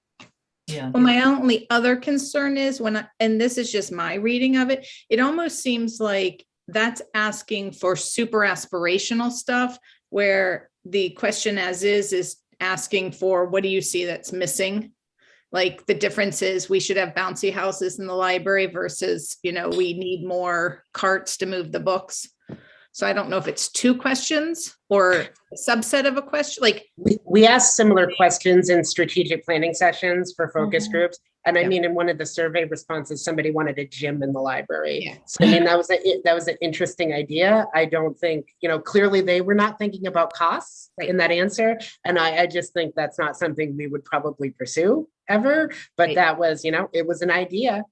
Yeah. Well, my only other concern is and this is just my reading of it, it almost seems like that's asking for super aspirational stuff where the question as is asking for, what do you see that's missing? Like the difference is we should have bouncy houses in the library versus, we need more carts to move the books. So I don't know if it's two questions or a subset of a question. Like we asked similar questions in strategic planning sessions for focus groups. And I mean, in one of the survey responses, somebody wanted a gym in the library. Yeah. So I mean, that was an interesting idea. I don't think, clearly they were not thinking about costs in that answer. And I just think that's not something we would probably pursue ever, but that was, it was an idea.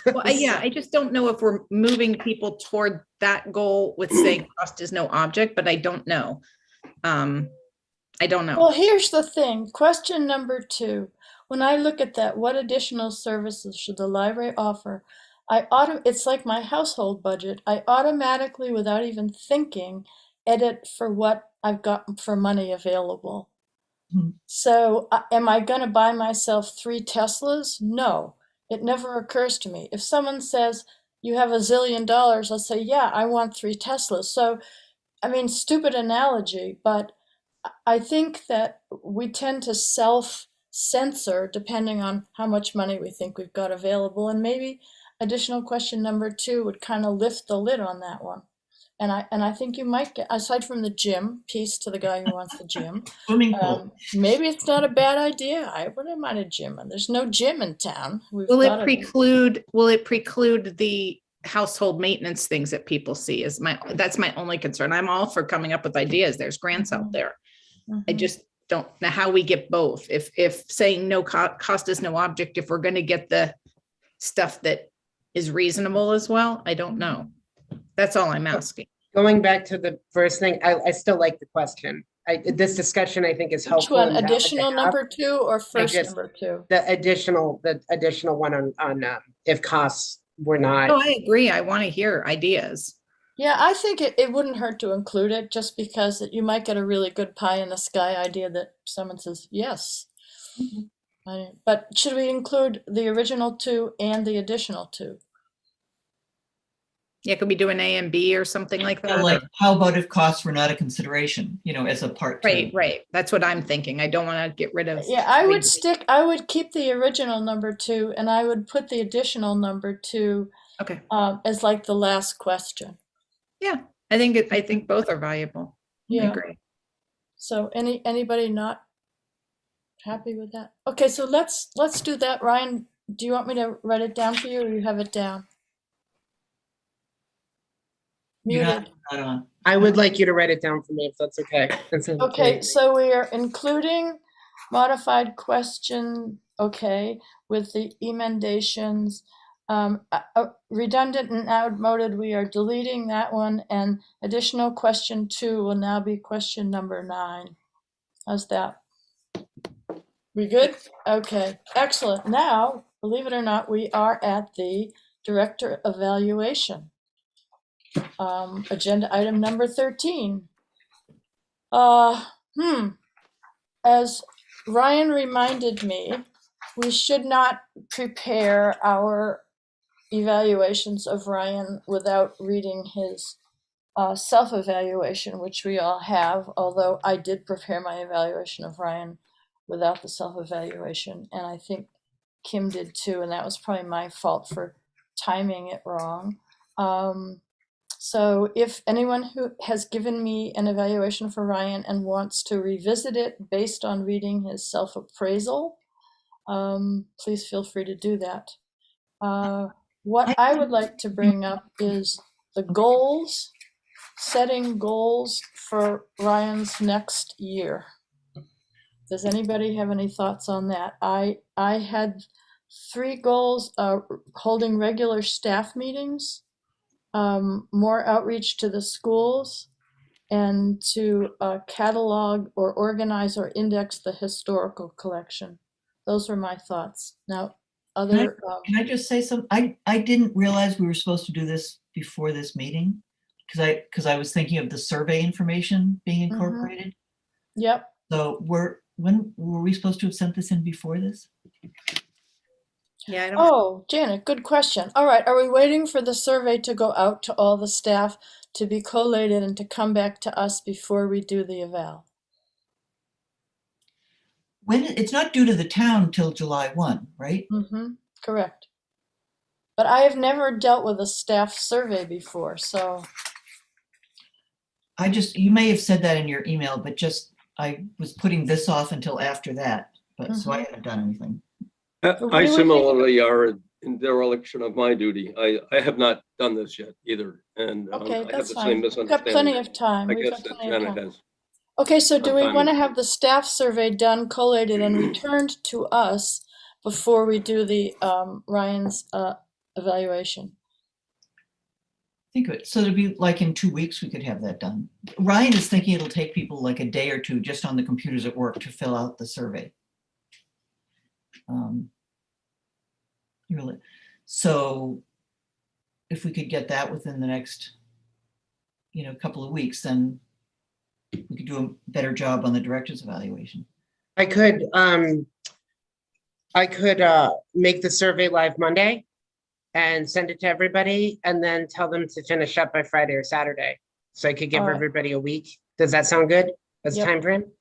Well, I just don't know if we're moving people toward that goal with saying cost is no object, but I don't know. I don't know. Well, here's the thing. Question number 2. When I look at that, what additional services should the library offer? It's like my household budget. I automatically, without even thinking, edit for what I've got for money available. So am I going to buy myself 3 Teslas? No. It never occurs to me. If someone says, you have $1 zillion, I'll say, yeah, I want 3 Teslas. So, I mean, stupid analogy, but I think that we tend to self-censor depending on how much money we think we've got available. And maybe additional question number 2 would kind of lift the lid on that one. And I think you might get, aside from the gym, peace to the guy who wants the gym. Swimming pool. Maybe it's not a bad idea. I wouldn't mind a gym. And there's no gym in town. Will it preclude the household maintenance things that people see? That's my only concern. I'm all for coming up with ideas. There's grants out there. I just don't know how we get both. If saying no cost is no object, if we're going to get the stuff that is reasonable as well, I don't know. That's all I'm asking. Going back to the first thing, I still like the question. This discussion I think is helpful. Which one? Additional number 2 or first number 2? The additional one on if costs were not. Oh, I agree. I want to hear ideas. Yeah, I think it wouldn't hurt to include it just because you might get a really good pie in the sky idea that someone says yes. But should we include the original 2 and the additional 2? Yeah, could we do an A and B or something like that? Like, how about if costs were not a consideration, as a part 2? Right. That's what I'm thinking. I don't want to get rid of. Yeah, I would keep the original number 2 and I would put the additional number 2 Okay. As like the last question. Yeah, I think both are valuable. Yeah. I agree. So anybody not happy with that? Okay, so let's do that. Ryan, do you want me to write it down for you or you have it down? Muted. Not on. I would like you to write it down for me if that's okay. Okay, so we are including modified question, with the emendations. Redundant and outmoded, we are deleting that one, and additional question 2 will now be question number 9. How's that? We good? Okay, excellent. Now, believe it or not, we are at the director evaluation. Agenda item number 13. As Ryan reminded me, we should not prepare our evaluations of Ryan without reading his self-evaluation, which we all have, although I did prepare my evaluation of Ryan without the self-evaluation, and I think Kim did too, and that was probably my fault for timing it wrong. So if anyone who has given me an evaluation for Ryan and wants to revisit it based on reading his self-appraisal, please feel free to do that. What I would like to bring up is the goals, setting goals for Ryan's next year. Does anybody have any thoughts on that? I had 3 goals: holding regular staff meetings, more outreach to the schools, and to catalog or organize or index the historical collection. Those were my thoughts. Now, other, Can I just say something? I didn't realize we were supposed to do this before this meeting because I was thinking of the survey information being incorporated. yep. So when were we supposed to have sent this in before this? Yeah, I don't, Oh, Janet, good question. All right, are we waiting for the survey to go out to all the staff to be collated and to come back to us before we do the eval? When it's not due to the town till July 1, right? Correct. But I have never dealt with a staff survey before, so. You may have said that in your email, but just, I was putting this off until after that, but so I haven't done anything. What do I we think? similarly are in dereliction of my duty. I have not done this yet either, and Okay, I have that's the fine. same We've got misunderstanding. plenty of time. I We've guess got that plenty of Janet time. has. Okay, so do we Sometime want to in- have the staff survey done, collated, and returned to us before we do the Ryan's evaluation? Think of it. So it'd be like in 2 weeks, we could have that done. Ryan is thinking it'll take people like a day or 2 just on the computers at work to fill out the survey. So if we could get that within the next, couple of weeks, then we could do a better job on the director's evaluation. I could make the survey live Monday and send it to everybody and then tell them to finish up by Friday or Saturday. So I could give All right. everybody a week. Does that sound good as a Yep. time frame?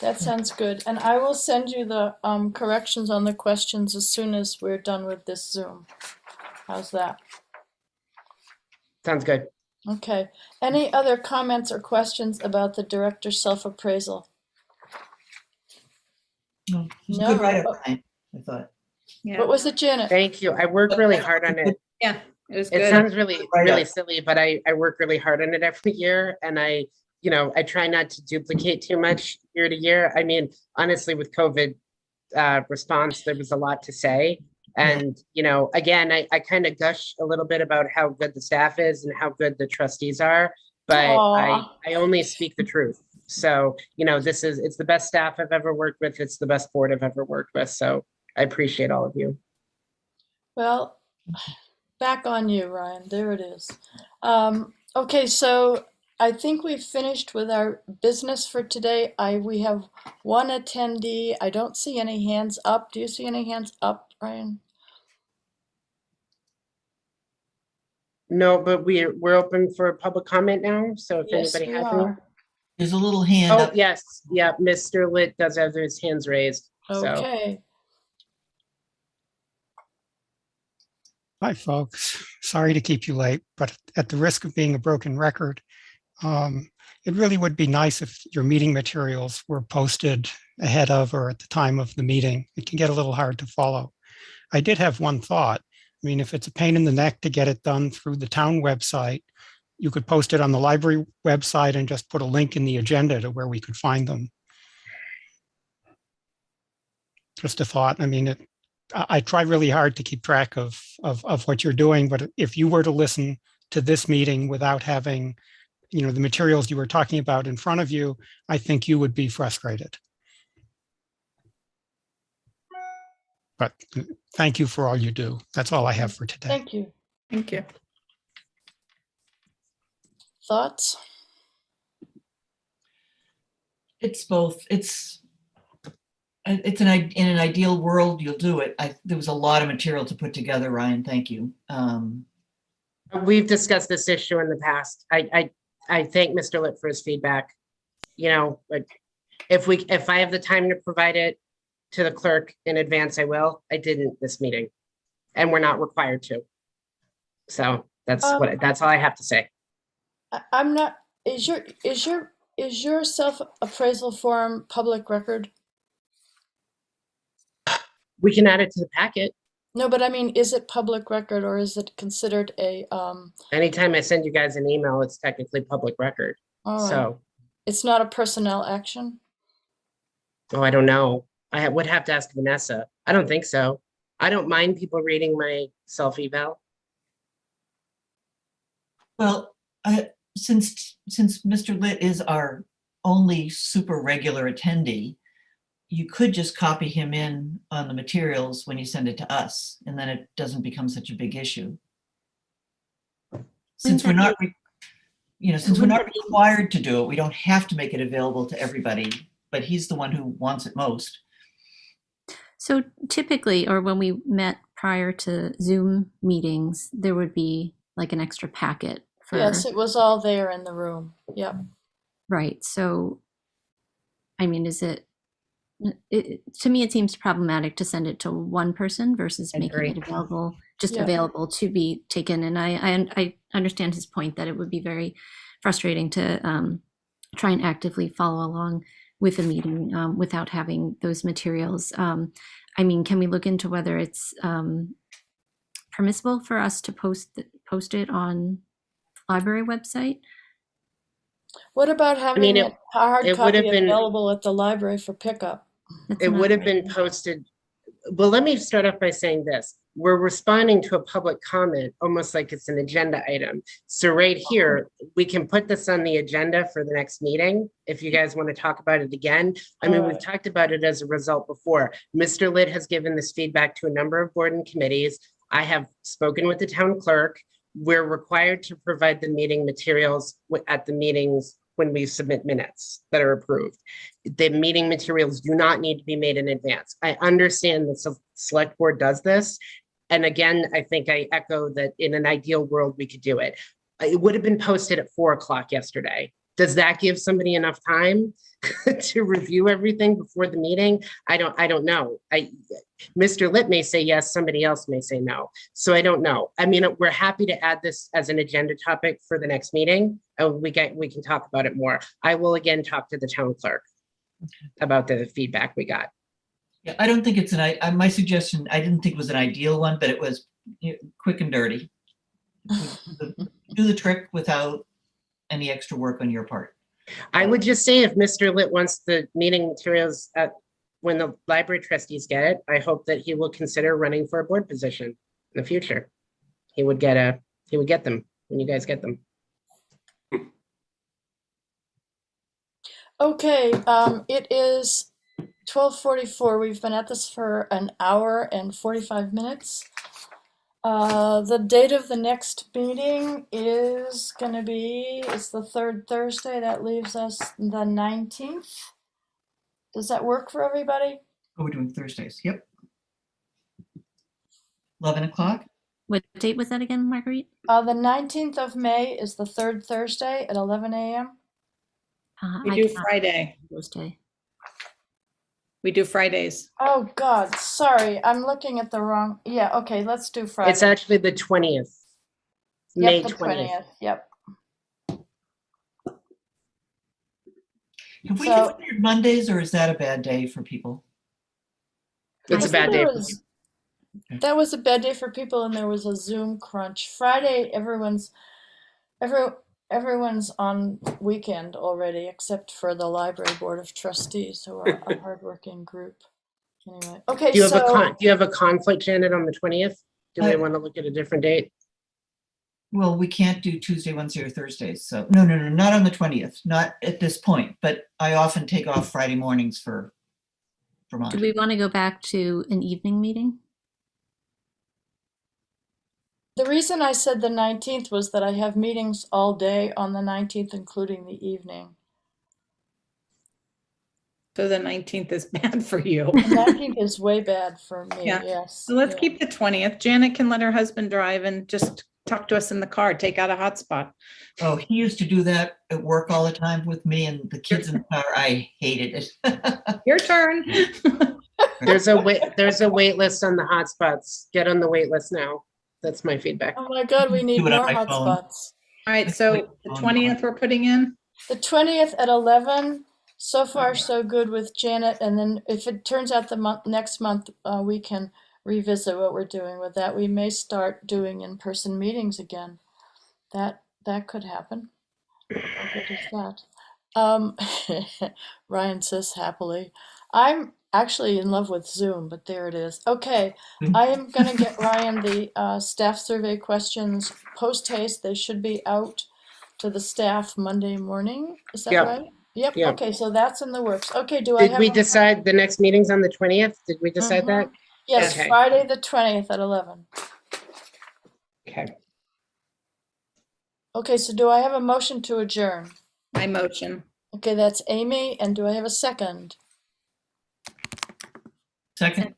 That sounds good. And I will send you the corrections on the questions as soon as we're done with this Zoom. How's that? Sounds good. Okay. Any other comments or questions about the director's self-appraisal? No, it was a No. good write-up, Ryan, I thought. yeah, What was it, Janet? Thank you. I work really hard on it. yeah, it was It good. sounds really, Right really up. silly, but I work really hard on it every year and I try not to duplicate too much year to year. I mean, honestly, with COVID response, there was a lot to say. And, again, I kind of gush a little bit about how good the staff is and how good the trustees are, but Aw. I only speak the truth. So, it's the best staff I've ever worked with. It's the best board I've ever worked with. So I appreciate all of you. Well, back on you, Ryan. There it is. Okay, so I think we've finished with our business for today. We have one attendee. I don't see any hands up. Do you see any hands up, Ryan? No, but we're open for public comment now. So if Yes, anybody we has any. are. There's a little hand Oh, up. yes. Yeah, Mr. Litt does have his hands raised. So Okay. Hi, folks. Sorry to keep you late, but at the risk of being a broken record, it really would be nice if your meeting materials were posted ahead of or at the time of the meeting. It can get a little hard to follow. I did have one thought. I mean, if it's a pain in the neck to get it done through the town website, you could post it on the library website and just put a link in the agenda to where we could find them. Just a thought. I mean, I try really hard to keep track of what you're doing, but if you were to listen to this meeting without having, the materials you were talking about in front of you, I think you would be frustrated. But thank you for all you do. That's all I have for today. Thank you. Thank you. Thoughts? It's both. In an ideal world, you'll do it. There was a lot of material to put together, Ryan. Thank you. we've discussed this issue in the past. I thank Mr. Litt for his feedback. But if I have the time to provide it to the clerk in advance, I will. I didn't this meeting, and we're not required to. So That's all I have to say. I'm not, is your self-appraisal form public record? We can add it to the packet. No, but I mean, is it public record or is it considered a, Anytime I send you guys an email, it's technically public record. all right, So, it's not a personnel action? oh, I don't know. I would have to ask Vanessa. I don't think so. I don't mind people reading my self-eval. Well, since Mr. Litt is our only super regular attendee, you could just copy him in on the materials when you send it to us, and then it doesn't become such a big issue. Since we're not, since we're not required to do it, we don't have to make it available to everybody, but he's the one who wants it most. So typically, or when we met prior to Zoom meetings, there would be like an extra packet for. Yes, it was all there in the room. Yep. Right. So, I mean, to me, it seems problematic to send it to one person versus making it available, Yeah. available to be taken. And I understand his point that it would be very frustrating to try and actively follow along with a meeting without having those materials. I mean, can we look into whether it's permissible for us to post it on the library website? What about having mean, a hard it copy would have been- available at the library for pickup? That's It not would have right. been posted. Well, let me start off by saying this. We're responding to a public comment, almost like it's an agenda item. So right here, we can put this on the agenda for the next meeting, if you guys want to talk about it again. I mean, we've Alright. talked about it as a result before. Mr. Litt has given this feedback to a number of board and committees. I have spoken with the town clerk. We're required to provide the meeting materials at the meetings when we submit minutes that are approved. The meeting materials do not need to be made in advance. I understand the select board does this. And again, I think I echo that in an ideal world, we could do it. It would have been posted at 4 o'clock yesterday. Does that give somebody enough time to review everything before the meeting? I don't know. Mr. Litt may say yes, somebody else may say no. So I don't know. I mean, we're happy to add this as an agenda topic for the next meeting. We can talk about it more. I will again talk to the town clerk about the feedback we got. Yeah, I don't think it's my suggestion, I didn't think it was an ideal one, but it was quick and dirty. Do the trick without any extra work on your part. I would just say if Mr. Litt wants the meeting materials when the library trustees get it, I hope that he will consider running for a board position in the future. He would get them when you guys get them. Okay, it is 12:44. We've been at this for an hour and 45 minutes. The date of the next meeting is gonna be, it's the third Thursday. That leaves us the 19th. Does that work for everybody? Oh, we're doing Thursdays. Yep. 11 o'clock. What date was that again, Marguerite? The 19th of May is the third Thursday at 11 a.m. We I do cannot Friday. Thursday. We do Fridays. Oh God, sorry, I'm looking at the wrong. Yeah, okay, let's do Friday. It's actually the 20th. May Yep, the 20th. Yep. Have we So- considered Mondays, or is that a bad day for people? It's I a bad think day. it was- That was a bad day for people, and there was a Zoom crunch. Friday, everyone's on weekend already, except for the library board of trustees, who are a hardworking group. Anyway, okay, Do you have so do you have a conflict, Janet, on the 20th? Do we I- want to look at a different date? Well, we can't do Tuesday, Wednesday, or Thursdays. So no, not on the 20th, not at this point, but I often take off Friday mornings for Vermont. Do we want to go back to an evening meeting? the reason I said the 19th was that I have meetings all day on the 19th, including the evening. So the 19th is bad for you. The 19th is way bad for me, Yeah. yes. So let's yeah. keep the 20th. Janet can let her husband drive and just talk to us in the car, take out a hotspot. Oh, he used to do that at work all the time with me and the kids in the car. I hated it. Your turn. There's a wait list on the hotspots. Get on the wait list now. That's my feedback. Oh my God, we need Do it on more my phone. hotspots. All right, so the 20th we're putting in? The 20th at 11. So far, so good with Janet. And then if it turns out next month, we can revisit what we're doing with that. We may start doing in-person meetings again. That could happen. How good is that? Ryan says happily. I'm actually in love with Zoom, but there it is. Okay, I am gonna get Ryan the staff survey questions post haste. They should be out to the staff Monday morning. Is that Yep. right? Yep. Yep. Okay, so that's in the works. Okay, do I Did have? we decide the next meeting's on the 20th? Did we decide that? Yes, Okay. Friday the 20th at 11. Okay. Okay, so do I have a motion to adjourn? My motion. Okay, that's Amy, and do I have a second? Second,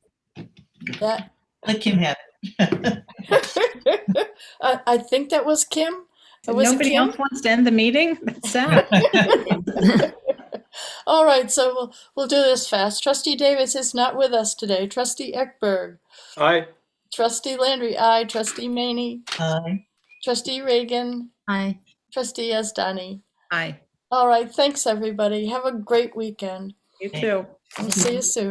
That let Kim have it. I think that was Kim. Was it Nobody Kim? else wants to end the meeting? That's sad. All right, so we'll do this fast. Trustee Davis is not with us today. Trustee Eckberg, Aye. Trustee Landry, aye. Trustee Maney, Aye. Trustee Reagan, Hi. Trustee Asdani. Aye, All right, thanks everybody. Have a great weekend. you too. I'll see you soon.